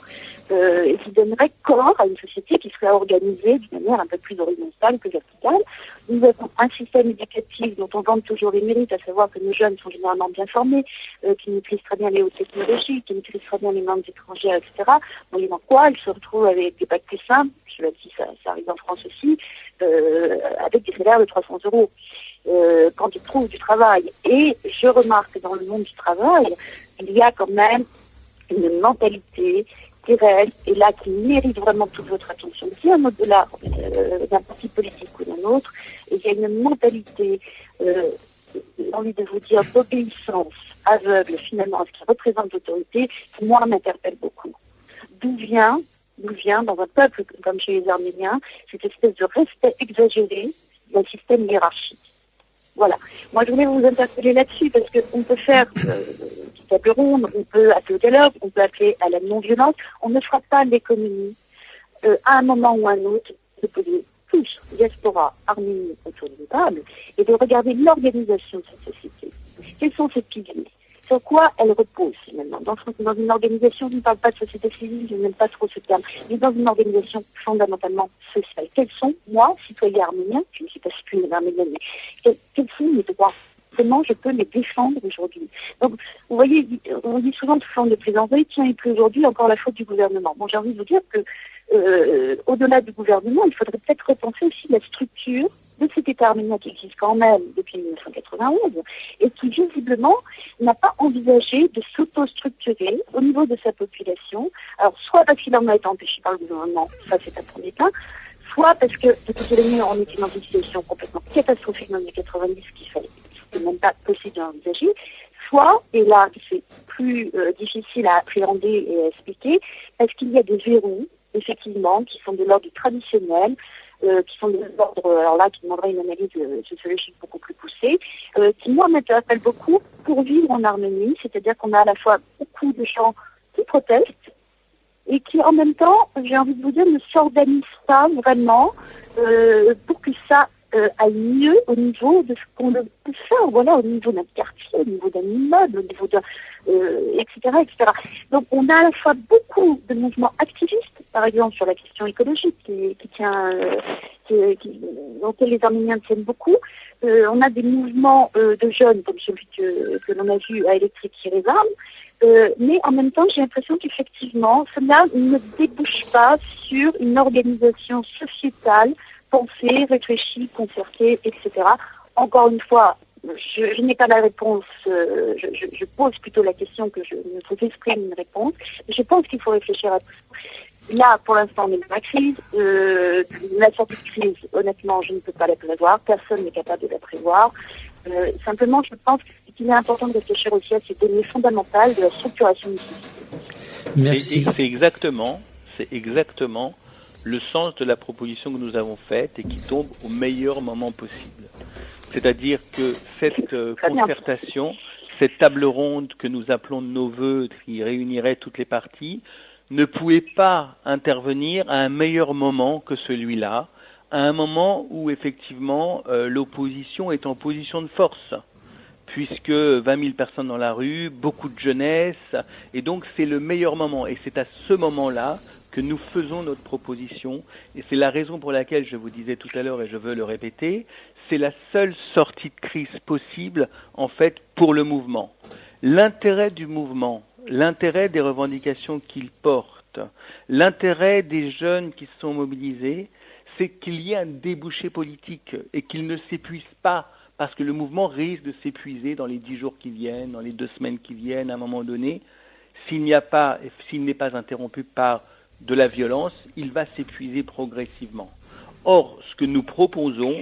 et qui donnerait corps à une société qui serait organisée d'une manière un peu plus horizontale que verticale. Nous avons un système éducatif dont on vante toujours les mérites, à savoir que nos jeunes sont généralement bien formés, qui maîtrisent très bien les hautes technologies, qui maîtrisent très bien les langues étrangères, etc. Moyennant quoi, ils se retrouvent avec des bacs plus simples, je l'ai dit, ça arrive en France aussi, avec des salaires de 300 euros quand ils trouvent du travail. Et je remarque que dans le monde du travail, il y a quand même une mentalité qui reste, et là qui mérite vraiment toute votre attention, bien au-delà d'un parti politique ou d'un autre, et il y a une mentalité, j'ai envie de vous dire, d'obéissance aveugle finalement à ce qui représente l'autorité, qui moi m'interpelle beaucoup. D'où vient dans un peuple comme chez les Arméniens cette espèce de respect exagéré d'un système hiérarchique. Voilà. Moi, je voulais vous interpeller là-dessus parce qu'on peut faire une table ronde, on peut appeler au dialogue, on peut appeler à la non-violence. On ne fera pas l'économie à un moment ou à un autre de poser tous, diaspora, Arménie, autour d'une table et de regarder l'organisation de cette société. Quels sont ses piliers? Sur quoi elle repose finalement? Dans une organisation, je ne parle pas de société civile, je n'aime pas trop ce terme, mais dans une organisation fondamentalement sociale. Quels sont, moi, citoyen arménien, je ne suis pas citoyen arménien, mais quels sont mes droits? Comment je peux les défendre aujourd'hui? Donc, vous voyez, on dit souvent sous forme de plaisanterie, tiens, et puis aujourd'hui, encore la faute du gouvernement. Bon, j'ai envie de vous dire que, au-delà du gouvernement, il faudrait peut-être repenser aussi la structure de cet État arménien qui existe quand même depuis 1991 et qui visiblement n'a pas envisagé de s'auto-structurer au niveau de sa population. Alors, soit parce qu'il en a été empêché par le gouvernement, ça c'est un premier cas, soit parce que depuis l'année, on était dans une situation complètement catastrophique dans les années 90 qu'il fallait, c'était même pas possible d'envisager, soit, et là c'est plus difficile à appréhender et à expliquer, parce qu'il y a des verrous, effectivement, qui sont de l'ordre du traditionnel, qui sont de l'ordre, alors là, qui demanderaient une analyse sociologique beaucoup plus poussée, qui, moi, m'interpellent beaucoup pour vivre en Arménie, c'est-à-dire qu'on a à la fois beaucoup de gens qui protestent et qui, en même temps, j'ai envie de vous dire, ne s'organisent pas vraiment pour que ça aille mieux au niveau de ce qu'on peut faire, voilà, au niveau d'un quartier, au niveau d'un immeuble, au niveau d'un, etc., etc. Donc on a à la fois beaucoup de mouvements activistes, par exemple sur la question écologique, auxquels les Arméniens tiennent beaucoup. On a des mouvements de jeunes, comme celui que l'on a vu à Électrique Yerevan, mais en même temps, j'ai l'impression qu'effectivement, cela ne débouche pas sur une organisation sociétale pensée, réfléchie, concertée, etc. Encore une fois, je n'ai pas la réponse, je pose plutôt la question que je vous exprime une réponse. Je pense qu'il faut réfléchir à tout ça. Là, pour l'instant, on est dans la crise. La sortie de crise, honnêtement, je ne peux pas la prévoir. Personne n'est capable de la prévoir. Simplement, je pense qu'il est important de réfléchir aussi à ces données fondamentales de la structuration du système. Merci. C'est exactement le sens de la proposition que nous avons faite et qui tombe au meilleur moment possible. C'est-à-dire que cette concertation, cette table ronde que nous appelons de nos voeux, qui réunirait toutes les parties, ne pouvait pas intervenir à un meilleur moment que celui-là, à un moment où effectivement l'opposition est en position de force, puisque 20 000 personnes dans la rue, beaucoup de jeunesse, et donc c'est le meilleur moment. Et c'est à ce moment-là que nous faisons notre proposition, et c'est la raison pour laquelle je vous disais tout à l'heure, et je veux le répéter, c'est la seule sortie de crise possible, en fait, pour le mouvement. L'intérêt du mouvement, l'intérêt des revendications qu'il porte, l'intérêt des jeunes qui se sont mobilisés, c'est qu'il y ait un débouché politique et qu'il ne s'épuise pas, parce que le mouvement risque de s'épuiser dans les 10 jours qui viennent, dans les 2 semaines qui viennent, à un moment donné. S'il n'est pas interrompu par de la violence, il va s'épuiser progressivement. Or, ce que nous proposons,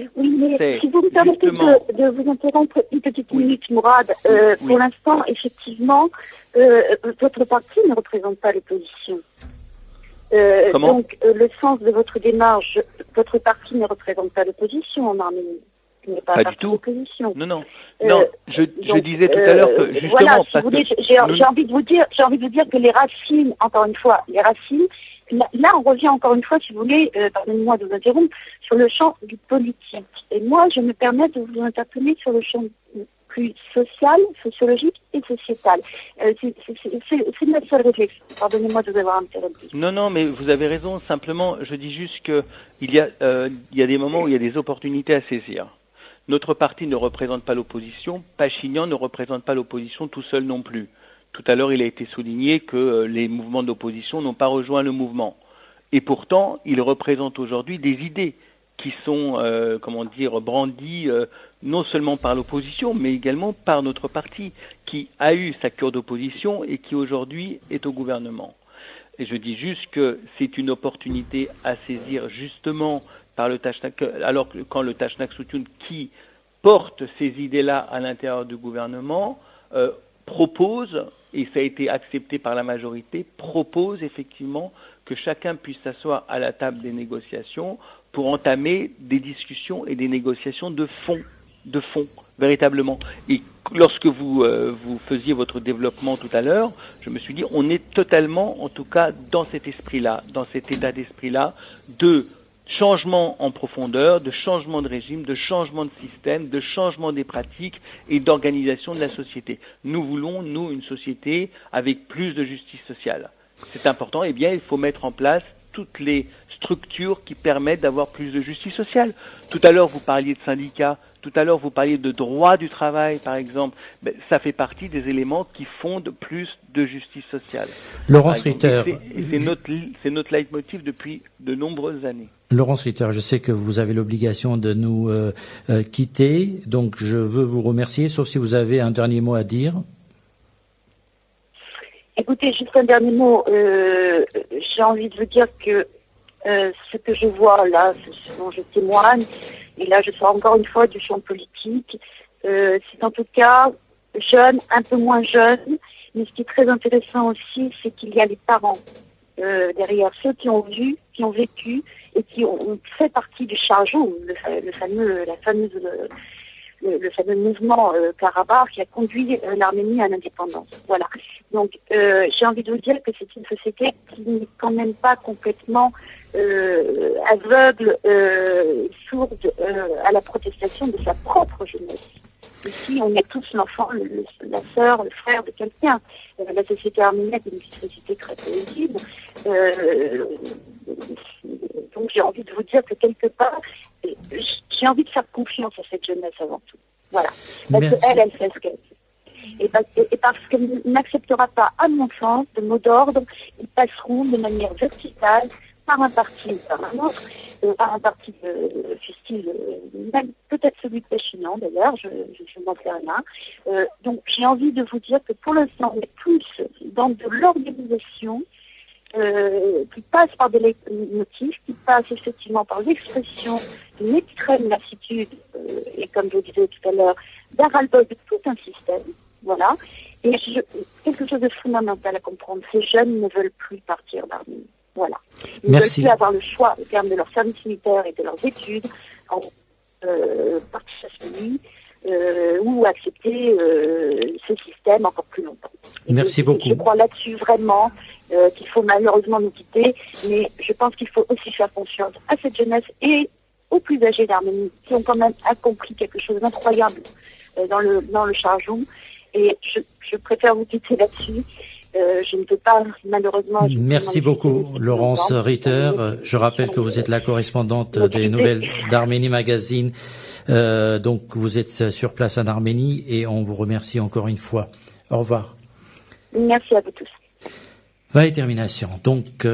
c'est si vous me permettez justement... de vous interrompre une petite minute, Mourad, pour l'instant, effectivement, votre parti ne représente pas l'opposition. Donc, le sens de votre démarche, votre parti ne représente pas l'opposition en Arménie. Pas du tout. Non. Je disais tout à l'heure que justement, voilà, si vous voulez, j'ai envie de vous dire que les racines, encore une fois, là on revient encore une fois, si vous voulez, pardonnez-moi de vous interrompre, sur le champ du politique. Et moi, je me permets de vous interpeller sur le champ plus social, sociologique et sociétal. C'est ma seule réflexion. Pardonnez-moi de vous avoir interrompu. Non, mais vous avez raison. Simplement, je dis juste que il y a des moments où il y a des opportunités à saisir. Notre parti ne représente pas l'opposition. Pachinian ne représente pas l'opposition tout seul non plus. Tout à l'heure, il a été souligné que les mouvements d'opposition n'ont pas rejoint le mouvement. Et pourtant, il représente aujourd'hui des idées qui sont, brandies non seulement par l'opposition, mais également par notre parti, qui a eu sa cure d'opposition et qui aujourd'hui est au gouvernement. Et je dis juste que c'est une opportunité à saisir justement par le Tashnak, alors que quand le Tashnak Soutioun, qui porte ces idées-là à l'intérieur du gouvernement, propose, et ça a été accepté par la majorité, propose effectivement que chacun puisse s'asseoir à la table des négociations pour entamer des discussions et des négociations de fond, véritablement. Et lorsque vous faisiez votre développement tout à l'heure, je me suis dit, on est totalement, en tout cas, dans cet esprit-là, dans cet état d'esprit-là, de changement en profondeur, de changement de régime, de changement de système, de changement des pratiques et d'organisation de la société. Nous voulons, nous, une société avec plus de justice sociale. C'est important. Eh bien, il faut mettre en place toutes les structures qui permettent d'avoir plus de justice sociale. Tout à l'heure, vous parliez de syndicats. Tout à l'heure, vous parliez de droit du travail, par exemple. Ça fait partie des éléments qui fondent plus de justice sociale. Laurence Ritter. C'est notre leitmotiv depuis de nombreuses années. Laurence Ritter, je sais que vous avez l'obligation de nous quitter, donc je veux vous remercier, sauf si vous avez un dernier mot à dire. Écoutez, juste un dernier mot. J'ai envie de vous dire que ce que je vois là, ce dont je témoigne, et là je sors encore une fois du champ politique, c'est en tout cas jeune, un peu moins jeune, mais ce qui est très intéressant aussi, c'est qu'il y a les parents derrière, ceux qui ont vu, qui ont vécu et qui ont fait partie du Charjou, le fameux mouvement Karabakh qui a conduit l'Arménie à l'indépendance. Voilà. Donc j'ai envie de vous dire que c'est une société qui n'est quand même pas complètement aveugle, sourde à la protestation de sa propre jeunesse. Ici, on est tous l'enfant, la sœur, le frère de quelqu'un. La société arménienne est une société très paisible. Donc j'ai envie de vous dire que quelque part, j'ai envie de faire confiance à cette jeunesse avant tout. Voilà. Parce qu'elle fait ce qu'elle fait. Et parce qu'elle n'acceptera pas, à mon sens, de mots d'ordre, ils passeront de manière verticale par un parti ou par un autre, par un parti fût-il, même peut-être celui de Pachinian d'ailleurs, je m'en fais rien. Donc j'ai envie de vous dire que pour l'instant, on est plus dans de l'organisation qui passe par des motifs, qui passe effectivement par l'expression d'une extrême lassitude, et comme je vous disais tout à l'heure, d'un ras-le-bol de tout un système. Voilà. Et quelque chose de fondamental à comprendre, ces jeunes ne veulent plus partir d'Arménie. Voilà. Ils ne veulent plus avoir le choix au terme de leur service militaire et de leurs études, en partir à ce pays, ou accepter ce système encore plus longtemps. Merci beaucoup. Je crois là-dessus vraiment qu'il faut malheureusement nous quitter, mais je pense qu'il faut aussi faire confiance à cette jeunesse et aux plus âgés d'Arménie qui ont quand même accompli quelque chose d'incroyable dans le Charjoux. Et je préfère vous quitter là-dessus. Je ne peux pas, malheureusement... Merci beaucoup, Laurence Ritter. Je rappelle que vous êtes la correspondante des Nouvelles d'Arménie Magazine. Donc, vous êtes sur place en Arménie et on vous remercie encore une fois. Au revoir. Merci à vous tous. Va et termination. Donc,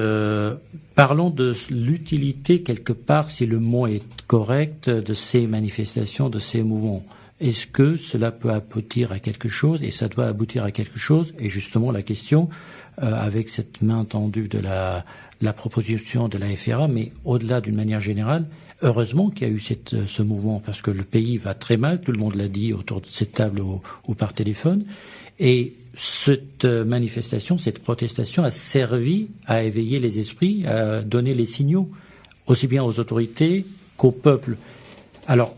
parlons de l'utilité, quelque part, si le mot est correct, de ces manifestations, de ces mouvements. Est-ce que cela peut aboutir à quelque chose, et ça doit aboutir à quelque chose, et justement la question, avec cette main tendue de la proposition de la FRA, mais au-delà d'une manière générale, heureusement qu'il y a eu ce mouvement, parce que le pays va très mal, tout le monde l'a dit autour de cette table ou par téléphone, et cette manifestation, cette protestation a servi à éveiller les esprits, à donner les signaux, aussi bien aux autorités qu'au peuple. Alors,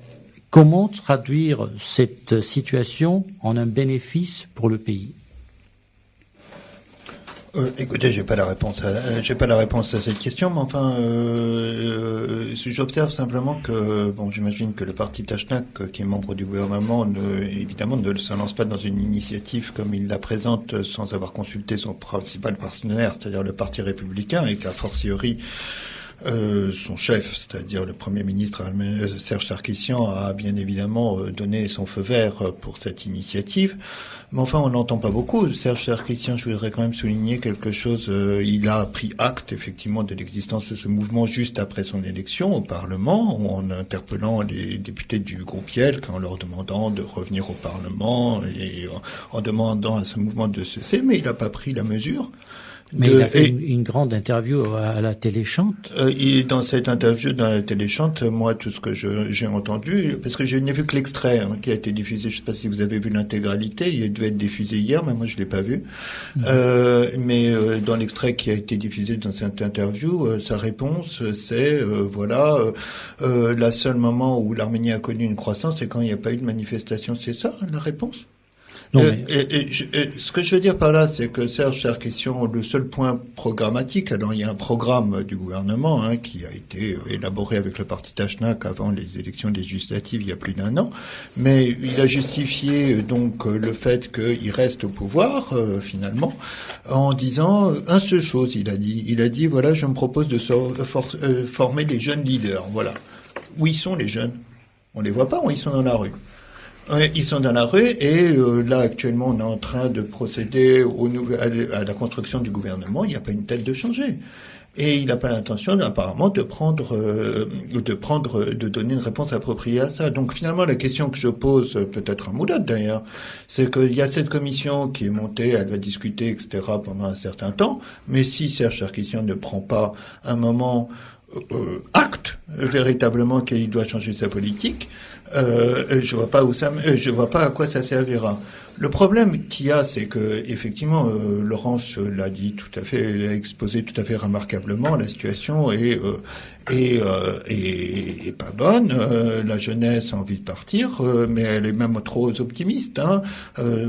comment traduire cette situation en un bénéfice pour le pays ? Écoutez, j'ai pas la réponse à cette question, mais enfin, j'observe simplement que, bon, j'imagine que le parti Tachnak, qui est membre du gouvernement, évidemment ne se lance pas dans une initiative comme il la présente sans avoir consulté son principal partenaire, c'est-à-dire le Parti républicain, et qu'a fortiori son chef, c'est-à-dire le Premier ministre Serge Sarkissian, a bien évidemment donné son feu vert pour cette initiative. Mais enfin, on n'entend pas beaucoup. Serge Sarkissian, je voudrais quand même souligner quelque chose. Il a pris acte, effectivement, de l'existence de ce mouvement juste après son élection au Parlement, en interpellant les députés du groupe YELK, en leur demandant de revenir au Parlement et en demandant à ce mouvement de cesser. Mais il n'a pas pris la mesure. Mais il a fait une grande interview à la Téléchante. Dans cette interview dans la Téléchante, moi, tout ce que j'ai entendu, parce que je n'ai vu que l'extrait qui a été diffusé, je ne sais pas si vous avez vu l'intégralité, il devait être diffusé hier, mais moi je l'ai pas vu. Mais dans l'extrait qui a été diffusé dans cette interview, sa réponse, c'est la seule moment où l'Arménie a connu une croissance, c'est quand il n'y a pas eu de manifestation. C'est ça la réponse? Ce que je veux dire par là, c'est que Serge Sarkissian, le seul point programmatique, alors il y a un programme du gouvernement qui a été élaboré avec le parti Tachnak avant les élections législatives il y a plus d'1 an, mais il a justifié donc le fait qu'il reste au pouvoir finalement en disant une seule chose. Il a dit voilà, je me propose de former les jeunes leaders. Voilà. Où ils sont les jeunes? On les voit pas, ils sont dans la rue. Ils sont dans la rue et là actuellement on est en train de procéder à la construction du gouvernement. Il n'y a pas une tête de changer et il n'a pas l'intention apparemment de donner une réponse appropriée à ça. Donc finalement la question que je pose, peut-être à Moulad d'ailleurs, c'est qu'il y a cette commission qui est montée, elle va discuter etc. pendant un certain temps, mais si Serge Sarkissian ne prend pas un moment acte véritablement qu'il doit changer sa politique, je vois pas à quoi ça servira. Le problème qu'il y a, c'est que effectivement, Laurence l'a dit tout à fait, l'a exposé tout à fait remarquablement. La situation est pas bonne. La jeunesse a envie de partir, mais elle est même trop optimiste.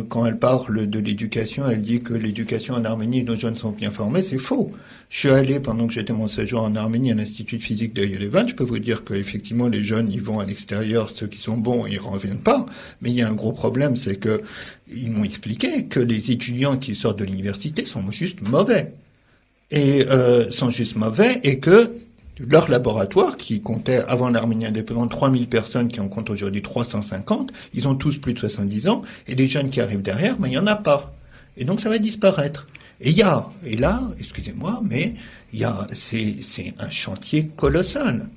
Quand elle parle de l'éducation, elle dit que l'éducation en Arménie, nos jeunes sont bien formés. C'est faux. Je suis allé, pendant que j'étais mon séjour en Arménie, à l'Institut de physique de Yerevan. Je peux vous dire qu'effectivement, les jeunes, ils vont à l'extérieur, ceux qui sont bons, ils reviennent pas. Mais il y a un gros problème, c'est que ils m'ont expliqué que les étudiants qui sortent de l'université sont juste mauvais. Et que leur laboratoire, qui comptait avant l'Arménie indépendante 3000 personnes, qui en compte aujourd'hui 350, ils ont tous plus de 70 ans, et les jeunes qui arrivent derrière, il y en a pas. Et donc ça va disparaître. Et là, excusez-moi, mais c'est un chantier colossal.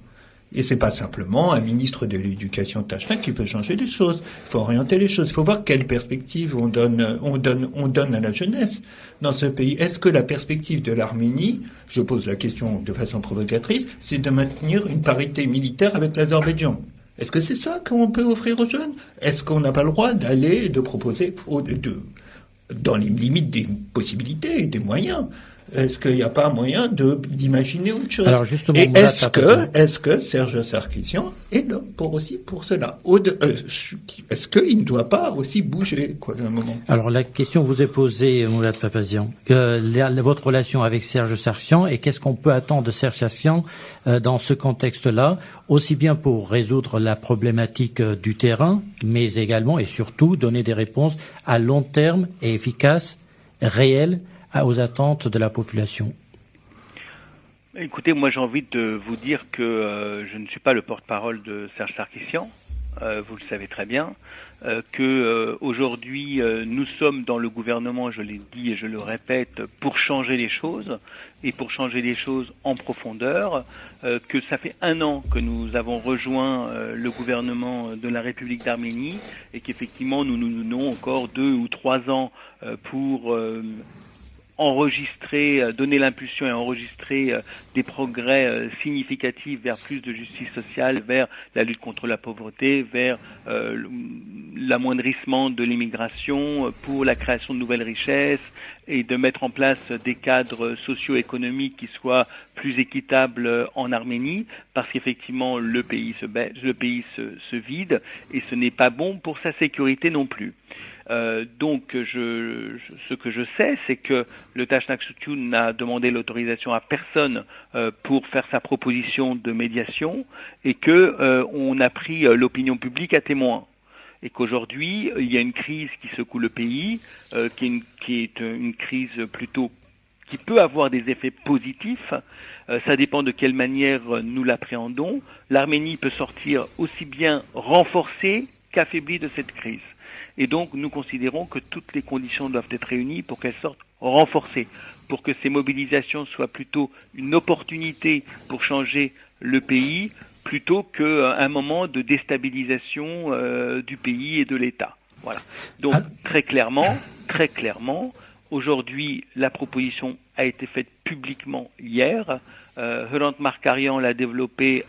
Et c'est pas simplement un ministre de l'Éducation Tachnak qui peut changer les choses. Il faut orienter les choses. Il faut voir quelle perspective on donne à la jeunesse dans ce pays. Est-ce que la perspective de l'Arménie, je pose la question de façon provocatrice, c'est de maintenir une parité militaire avec l'Azerbaïdjan? Est-ce que c'est ça qu'on peut offrir aux jeunes? Est-ce qu'on n'a pas le droit d'aller et de proposer dans les limites des possibilités et des moyens? Est-ce qu'il n'y a pas moyen d'imaginer autre chose? Alors justement, et est-ce que Serge Sarkissian est l'homme pour cela? Est-ce qu'il ne doit pas aussi bouger, à un moment? Alors la question vous est posée, Moulad Papazian, votre relation avec Serge Sarkissian, et qu'est-ce qu'on peut attendre de Serge Sarkissian dans ce contexte-là, aussi bien pour résoudre la problématique du terrain, mais également et surtout donner des réponses à long terme et efficaces, réelles, aux attentes de la population? Écoutez, moi j'ai envie de vous dire que je ne suis pas le porte-parole de Serge Sarkissian, vous le savez très bien, que aujourd'hui nous sommes dans le gouvernement, je l'ai dit et je le répète, pour changer les choses, et pour changer les choses en profondeur, que ça fait 1 an que nous avons rejoint le gouvernement de la République d'Arménie, et qu'effectivement nous donnons encore 2 ou 3 ans pour donner l'impulsion et enregistrer des progrès significatifs vers plus de justice sociale, vers la lutte contre la pauvreté, vers l'amoindrissement de l'immigration, pour la création de nouvelles richesses, et de mettre en place des cadres socio-économiques qui soient plus équitables en Arménie, parce qu'effectivement le pays se vide, et ce n'est pas bon pour sa sécurité non plus. Donc ce que je sais, c'est que le Tashnak Sutyun n'a demandé l'autorisation à personne pour faire sa proposition de médiation, et que on a pris l'opinion publique à témoin, et qu'aujourd'hui il y a une crise qui secoue le pays, qui est une crise plutôt qui peut avoir des effets positifs. Ça dépend de quelle manière nous l'appréhendons. L'Arménie peut sortir aussi bien renforcée qu'affaiblie de cette crise. Et donc, nous considérons que toutes les conditions doivent être réunies pour qu'elles sortent renforcées, pour que ces mobilisations soient plutôt une opportunité pour changer le pays, plutôt qu'un moment de déstabilisation du pays et de l'État. Voilà. Donc, très clairement, aujourd'hui, la proposition a été faite publiquement hier. Hrant Markarian l'a développé,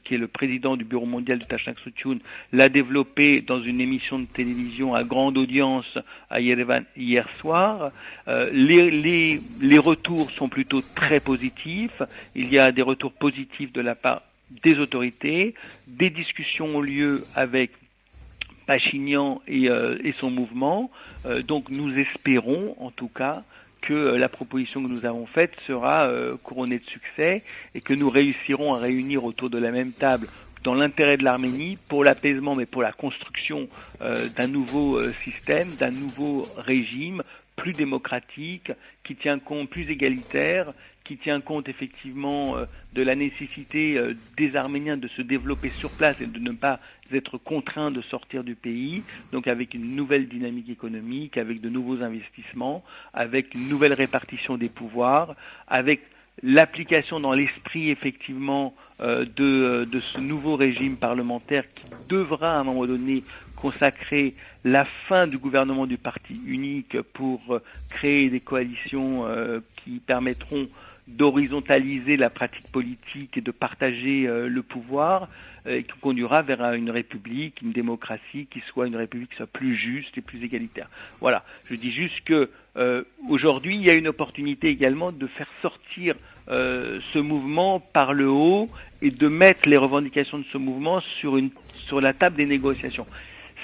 qui est le président du Bureau mondial du Tashnak Sutyun, l'a développé dans une émission de télévision à grande audience à Yerevan hier soir. Les retours sont plutôt très positifs. Il y a des retours positifs de la part des autorités. Des discussions ont lieu avec Pachinian et son mouvement. Donc nous espérons, en tout cas, que la proposition que nous avons faite sera couronnée de succès, et que nous réussirons à réunir autour de la même table, dans l'intérêt de l'Arménie, pour l'apaisement, mais pour la construction d'un nouveau système, d'un nouveau régime plus démocratique, qui tient compte, plus égalitaire, qui tient compte effectivement de la nécessité des Arméniens de se développer sur place et de ne pas être contraints de sortir du pays, donc avec une nouvelle dynamique économique, avec de nouveaux investissements, avec une nouvelle répartition des pouvoirs, avec l'application dans l'esprit effectivement de ce nouveau régime parlementaire qui devra à un moment donné consacrer la fin du gouvernement du parti unique pour créer des coalitions qui permettront d'horizontaliser la pratique politique et de partager le pouvoir, qui conduira vers une république, une démocratie qui soit une république qui soit plus juste et plus égalitaire. Voilà, je dis juste que aujourd'hui il y a une opportunité également de faire sortir ce mouvement par le haut et de mettre les revendications de ce mouvement sur la table des négociations.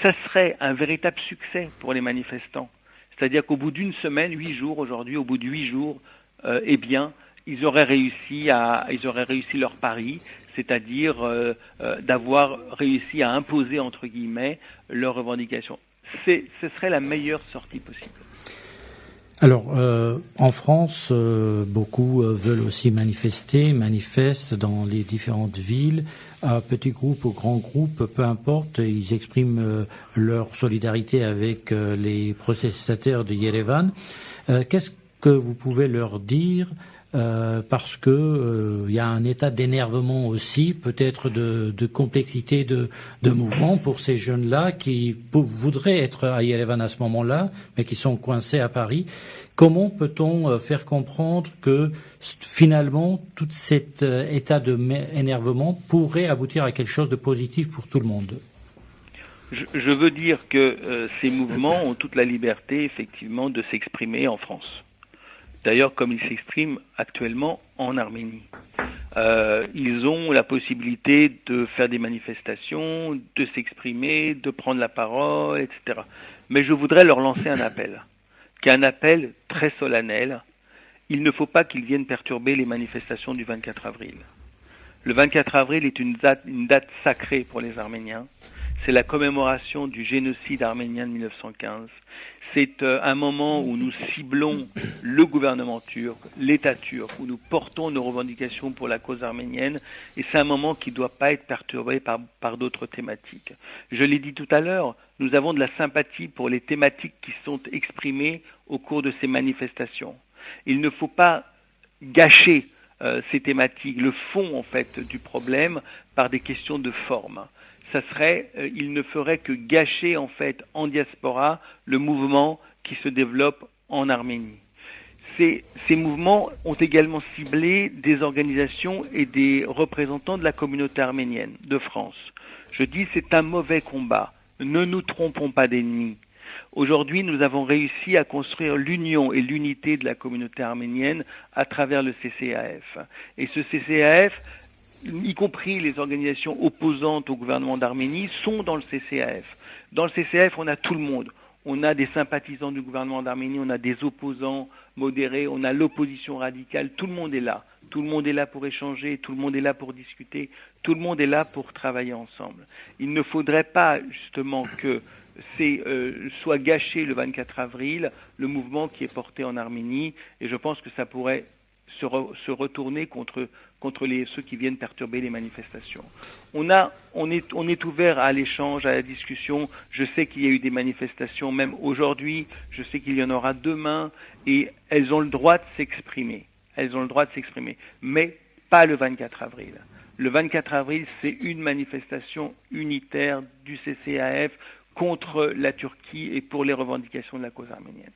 Ça serait un véritable succès pour les manifestants. C'est-à-dire qu'au bout d'une semaine, 8 jours aujourd'hui, au bout de 8 jours, ils auraient réussi leur pari, c'est-à-dire d'avoir réussi à imposer, entre guillemets, leurs revendications. Ce serait la meilleure sortie possible. Alors, en France, beaucoup veulent aussi manifestent dans les différentes villes, à petits groupes ou grands groupes, peu importe, ils expriment leur solidarité avec les protestataires de Yerevan. Qu'est-ce que vous pouvez leur dire parce que y a un état d'énervement aussi, peut-être de complexité de mouvement pour ces jeunes-là qui voudraient être à Yerevan à ce moment-là, mais qui sont coincés à Paris. Comment peut-on faire comprendre que finalement tout cet état d'énervement pourrait aboutir à quelque chose de positif pour tout le monde? Je veux dire que ces mouvements ont toute la liberté effectivement de s'exprimer en France. D'ailleurs, comme ils s'expriment actuellement en Arménie. Ils ont la possibilité de faire des manifestations, de s'exprimer, de prendre la parole, etc. Mais je voudrais leur lancer un appel, qui est un appel très solennel. Il ne faut pas qu'ils viennent perturber les manifestations du 24 avril. Le 24 avril est une date sacrée pour les Arméniens. C'est la commémoration du génocide arménien de 1915. C'est un moment où nous ciblons le gouvernement turc, l'État turc, où nous portons nos revendications pour la cause arménienne, et c'est un moment qui ne doit pas être perturbé par d'autres thématiques. Je l'ai dit tout à l'heure, nous avons de la sympathie pour les thématiques qui sont exprimées au cours de ces manifestations. Il ne faut pas gâcher ces thématiques, le fond en fait du problème, par des questions de forme. Il ne ferait que gâcher en fait en diaspora le mouvement qui se développe en Arménie. Ces mouvements ont également ciblé des organisations et des représentants de la communauté arménienne de France. Je dis c'est un mauvais combat. Ne nous trompons pas d'ennemis. Aujourd'hui, nous avons réussi à construire l'union et l'unité de la communauté arménienne à travers le CCAF. Et ce CCAF, y compris les organisations opposantes au gouvernement d'Arménie, sont dans le CCAF. Dans le CCAF, on a tout le monde. On a des sympathisants du gouvernement d'Arménie, on a des opposants modérés, on a l'opposition radicale, tout le monde est là. Tout le monde est là pour échanger, tout le monde est là pour discuter, tout le monde est là pour travailler ensemble. Il ne faudrait pas justement que soit gâché le 24 avril, le mouvement qui est porté en Arménie, et je pense que ça pourrait se retourner contre ceux qui viennent perturber les manifestations. On est ouvert à l'échange, à la discussion. Je sais qu'il y a eu des manifestations, même aujourd'hui. Je sais qu'il y en aura demain, et elles ont le droit de s'exprimer. Mais pas le 24 avril. Le 24 avril, c'est une manifestation unitaire du CCAF contre la Turquie et pour les revendications de la cause arménienne.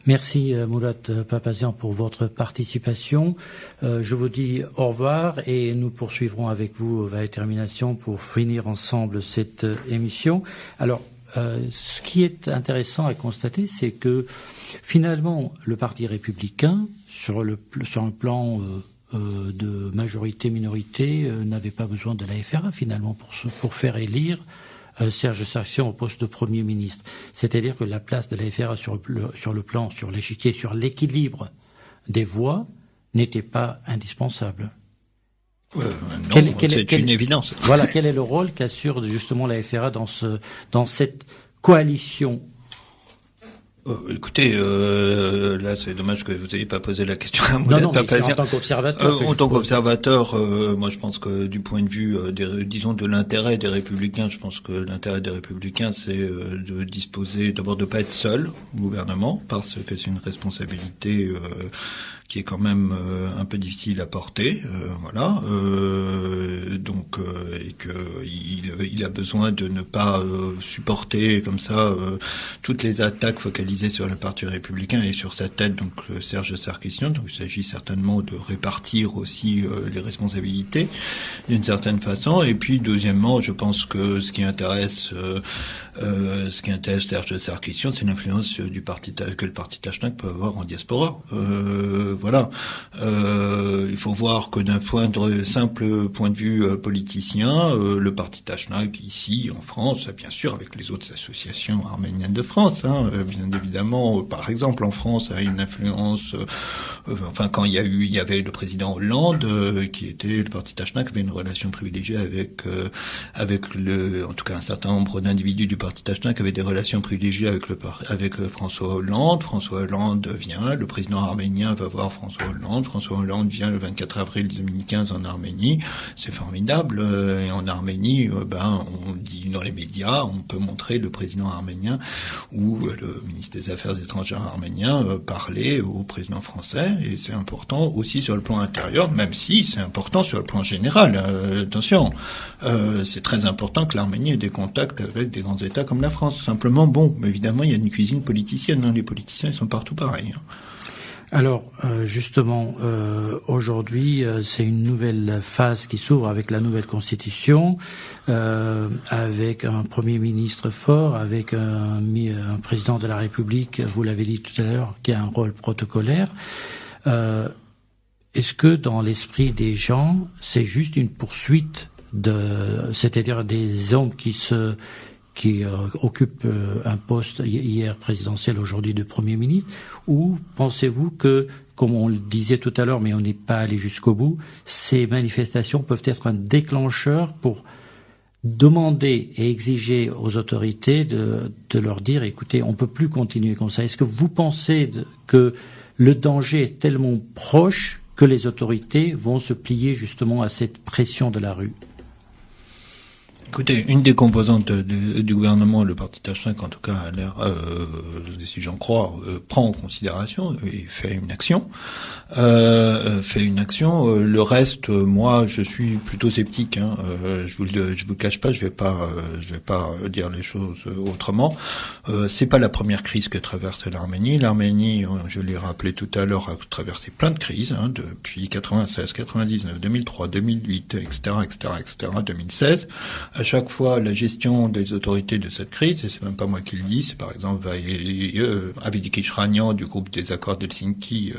Merci Mourad Papazian pour votre participation. Je vous dis au revoir et nous poursuivrons avec vous à détermination pour finir ensemble cette émission. Alors, ce qui est intéressant à constater, c'est que finalement, le Parti républicain, sur un plan de majorité-minorité, n'avait pas besoin de la FRA finalement pour faire élire Serge Sarkisian au poste de Premier ministre. C'est-à-dire que la place de la FRA sur l'échiquier, sur l'équilibre des voix, n'était pas indispensable. Non, c'est une évidence. Voilà, quel est le rôle qu'assure justement la FRA dans cette coalition? Écoutez, là c'est dommage que vous n'ayez pas posé la question à Mourad Papazian. En tant qu'observateur. En tant qu'observateur, moi je pense que du point de vue, disons de l'intérêt des Républicains, je pense que l'intérêt des Républicains c'est de disposer, d'abord de pas être seul au gouvernement, parce que c'est une responsabilité qui est quand même un peu difficile à porter, voilà. Donc et que il a besoin de ne pas supporter comme ça toutes les attaques focalisées sur le Parti républicain et sur sa tête, donc Serge Sarkisian. Donc il s'agit certainement de répartir aussi les responsabilités d'une certaine façon. Et puis deuxièmement, je pense que ce qui intéresse Serge Sarkisian, c'est l'influence que le parti Tachnak peut avoir en diaspora. voilà. Il faut voir que d'un simple point de vue politicien, le parti Tachnak ici en France, bien sûr avec les autres associations arméniennes de France, bien évidemment, par exemple en France a une influence. Quand il y avait le président Hollande, qui était le parti Tachnak avait une relation privilégiée avec en tout cas un certain nombre d'individus du parti Tachnak avaient des relations privilégiées avec François Hollande. François Hollande vient, le président arménien va voir François Hollande vient le 24 avril 2015 en Arménie. C'est formidable. Et en Arménie, on dit dans les médias, on peut montrer le président arménien ou le ministre des Affaires étrangères arménien parler au président français. Et c'est important aussi sur le plan intérieur, même si c'est important sur le plan général. Attention, c'est très important que l'Arménie ait des contacts avec des grands États comme la France. Simplement, évidemment, il y a une cuisine politicienne. Les politiciens, ils sont partout pareils. Alors, justement, aujourd'hui, c'est une nouvelle phase qui s'ouvre avec la nouvelle constitution, avec un Premier ministre fort, avec un président de la République, vous l'avez dit tout à l'heure, qui a un rôle protocolaire. Est-ce que dans l'esprit des gens, c'est juste une poursuite c'est-à-dire des hommes qui occupent un poste hier présidentiel, aujourd'hui de Premier ministre, ou pensez-vous que, comme on le disait tout à l'heure, mais on n'est pas allé jusqu'au bout, ces manifestations peuvent être un déclencheur pour demander et exiger aux autorités de leur dire, écoutez, on peut plus continuer comme ça. Est-ce que vous pensez que le danger est tellement proche que les autorités vont se plier justement à cette pression de la rue? Écoutez, une des composantes du gouvernement, le parti Tachnak, en tout cas, a l'air, si j'en crois, prend en considération et fait une action. Le reste, moi, je suis plutôt sceptique. Je vous cache pas, je vais pas dire les choses autrement. C'est pas la première crise que traverse l'Arménie. L'Arménie, je l'ai rappelé tout à l'heure, a traversé plein de crises depuis 96, 99, 2003, 2008, etc., 2016. À chaque fois, la gestion des autorités de cette crise, et c'est même pas moi qui le dis, c'est par exemple Avedi Kishranian du groupe des accords d'Helsinki,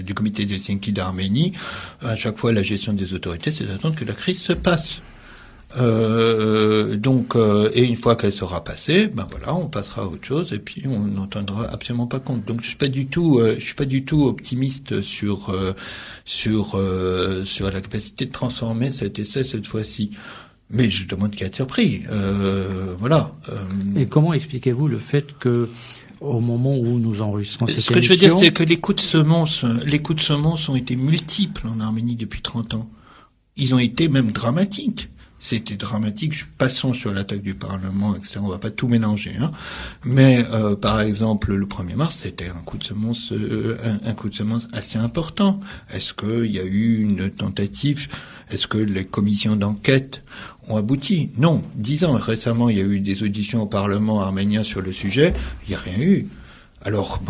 du comité d'Helsinki d'Arménie, à chaque fois la gestion des autorités, c'est d'attendre que la crise se passe. Et une fois qu'elle sera passée, on passera à autre chose et puis on n'entendra absolument pas compte. Donc je suis pas du tout optimiste sur la capacité de transformer cet essai cette fois-ci. Mais je demande qui a été repris. Et comment expliquez-vous le fait que, au moment où nous enregistrons cette émission... Ce que je veux dire, c'est que les coups de semonce ont été multiples en Arménie depuis 30 ans. Ils ont été même dramatiques. C'était dramatique. Passons sur l'attaque du Parlement, etc. On va pas tout mélanger, Mais par exemple, le 1er mars, c'était un coup de semonce assez important. Est-ce qu'il y a eu une tentative? Est-ce que les commissions d'enquête ont abouti? Non. 10 ans récemment, il y a eu des auditions au Parlement arménien sur le sujet. Il n'y a rien eu. Alors,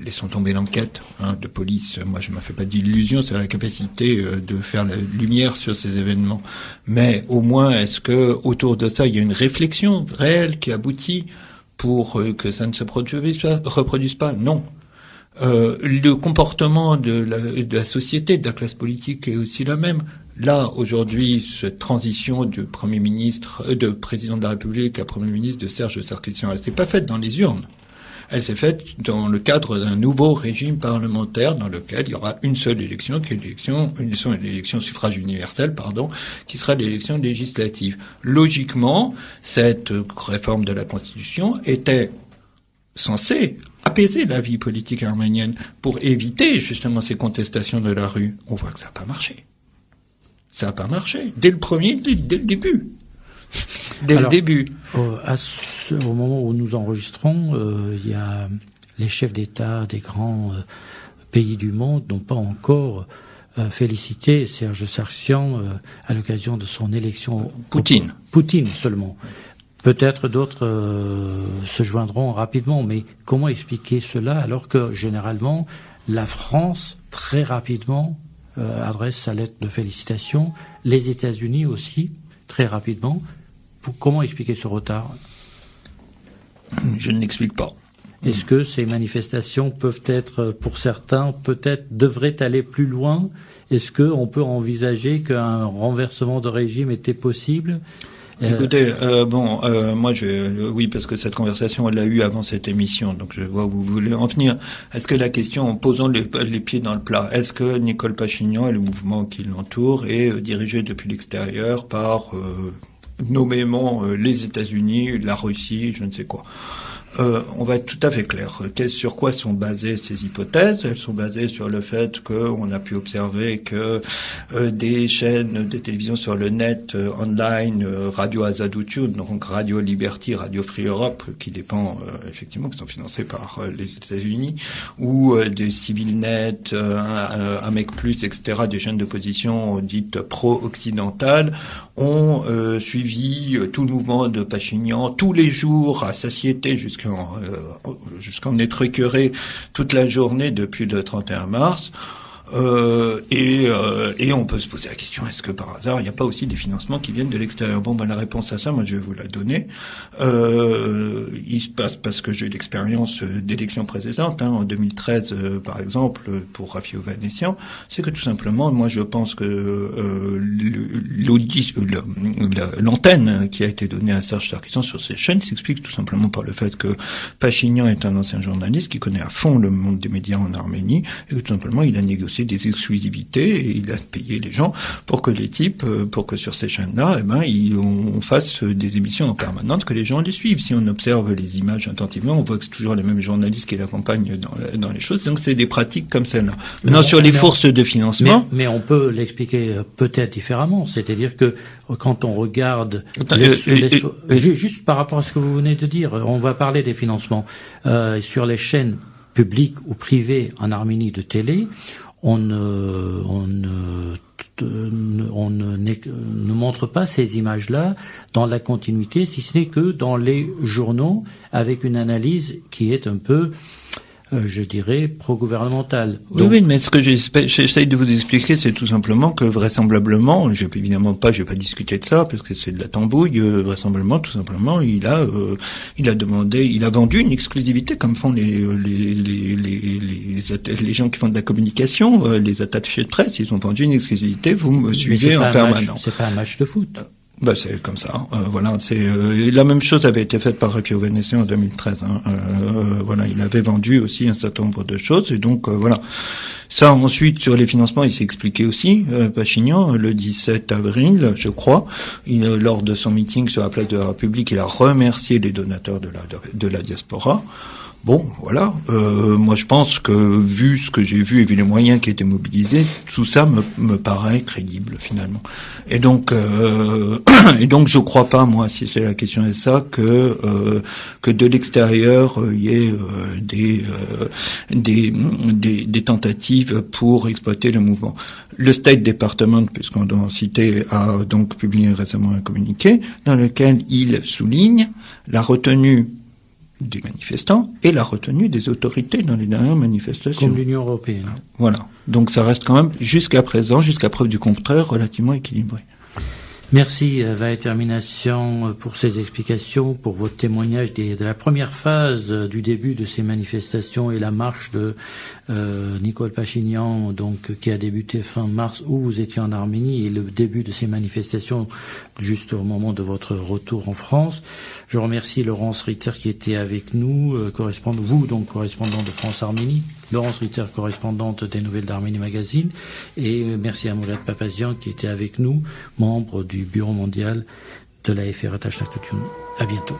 laissons tomber l'enquête de police. Moi, je ne me fais pas d'illusions sur la capacité de faire la lumière sur ces événements. Mais au moins, est-ce que autour de ça, il y a une réflexion réelle qui aboutit pour que ça ne se reproduise pas? Non. Le comportement de la société, de la classe politique est aussi la même. Là, aujourd'hui, cette transition de de président de la République à Premier ministre de Serge Sarkisian, elle s'est pas faite dans les urnes. Elle s'est faite dans le cadre d'un nouveau régime parlementaire dans lequel il y aura une seule élection, qui est l'élection suffrage universel, qui sera l'élection législative. Logiquement, cette réforme de la Constitution était censée apaiser la vie politique arménienne pour éviter justement ces contestations de la rue. On voit que ça n'a pas marché. Ça n'a pas marché. Dès le début. Le début. Au moment où nous enregistrons, il y a les chefs d'État des grands pays du monde n'ont pas encore félicité Serge Sarkisian à l'occasion de son élection. Poutine seulement. Peut-être d'autres se joindront rapidement, mais comment expliquer cela alors que généralement la France très rapidement adresse sa lettre de félicitations, les États-Unis aussi très rapidement. Comment expliquer ce retard? Je ne l'explique pas. Est-ce que ces manifestations peuvent être, pour certains, peut-être devraient aller plus loin? Est-ce qu'on peut envisager qu'un renversement de régime était possible? Écoutez, moi, oui, parce que cette conversation, on l'a eue avant cette émission, donc je vois où vous voulez en venir. Est-ce que la question, en posant les pieds dans le plat, est-ce que Nicole Pachinian et le mouvement qui l'entoure est dirigé depuis l'extérieur par nommément les États-Unis, la Russie, je ne sais quoi? On va être tout à fait clair. Sur quoi sont basées ces hypothèses? Elles sont basées sur le fait qu'on a pu observer que des chaînes de télévision sur le net, online, Radio Azadoutune, donc Radio Liberty, Radio Free Europe, qui dépend effectivement, qui sont financées par les États-Unis, ou des CivilNet, Amec Plus, etc., des chaînes d'opposition dites pro-occidentales, ont suivi tout le mouvement de Pachinian tous les jours à satiété jusqu'en être écœuré toute la journée depuis le 31 mars. Et on peut se poser la question, est-ce que par hasard il n'y a pas aussi des financements qui viennent de l'extérieur? La réponse à ça, moi je vais vous la donner. Il se passe, parce que j'ai eu l'expérience d'élections précédentes, en 2013 par exemple pour Rafi Ovanessian, c'est que tout simplement, moi je pense que l'antenne qui a été donnée à Serge Sarkisian sur ces chaînes s'explique tout simplement par le fait que Pachinian est un ancien journaliste qui connaît à fond le monde des médias en Arménie, et que tout simplement il a négocié des exclusivités et il a payé les gens pour que pour que sur ces chaînes-là, on fasse des émissions en permanence, que les gens les suivent. Si on observe les images attentivement, on voit que c'est toujours les mêmes journalistes qui l'accompagnent dans les choses. Donc c'est des pratiques comme celle-là. Maintenant, sur les forces de financement. Mais on peut l'expliquer peut-être différemment. C'est-à-dire que quand on regarde juste par rapport à ce que vous venez de dire, on va parler des financements sur les chaînes publiques ou privées en Arménie de télé. On ne montre pas ces images-là dans la continuité, si ce n'est que dans les journaux, avec une analyse qui est un peu, je dirais, pro-gouvernementale. Oui, mais ce que j'essaye de vous expliquer, c'est tout simplement que vraisemblablement, je vais pas discuter de ça parce que c'est de la tambouille. Vraisemblablement, tout simplement, il a vendu une exclusivité comme font les gens qui font de la communication, les attachés de presse. Ils ont vendu une exclusivité. Vous me suivez en permanence. C'est pas un match de foot. C'est comme ça. La même chose avait été faite par Rafi Ovanessian en 2013. Il avait vendu aussi un certain nombre de choses, et donc voilà. Ça, ensuite, sur les financements, il s'est expliqué aussi. Pachinian, le 17 avril, je crois, lors de son meeting sur la place de la République, il a remercié les donateurs de la diaspora. Moi je pense que, vu ce que j'ai vu et vu les moyens qui étaient mobilisés, tout ça me paraît crédible finalement. Et donc je crois pas, moi, si c'est la question est ça, que de l'extérieur il y ait des tentatives pour exploiter le mouvement. Le State Department, puisqu'on doit en citer, a donc publié récemment un communiqué dans lequel il souligne la retenue des manifestants et la retenue des autorités dans les dernières manifestations. Comme l'Union européenne. Voilà. Donc ça reste quand même, jusqu'à présent, jusqu'à preuve du contraire, relativement équilibré. Merci, Termination, pour ces explications, pour votre témoignage de la première phase du début de ces manifestations et la marche de Nicole Pachinian, donc qui a débuté fin mars, où vous étiez en Arménie, et le début de ces manifestations juste au moment de votre retour en France. Je remercie Laurence Ritter qui était avec nous, correspondant de France-Arménie. Laurence Ritter, correspondante des Nouvelles d'Arménie Magazine, et merci à Moulad Papazian qui était avec nous, membre du Bureau mondial de la FRH. À bientôt.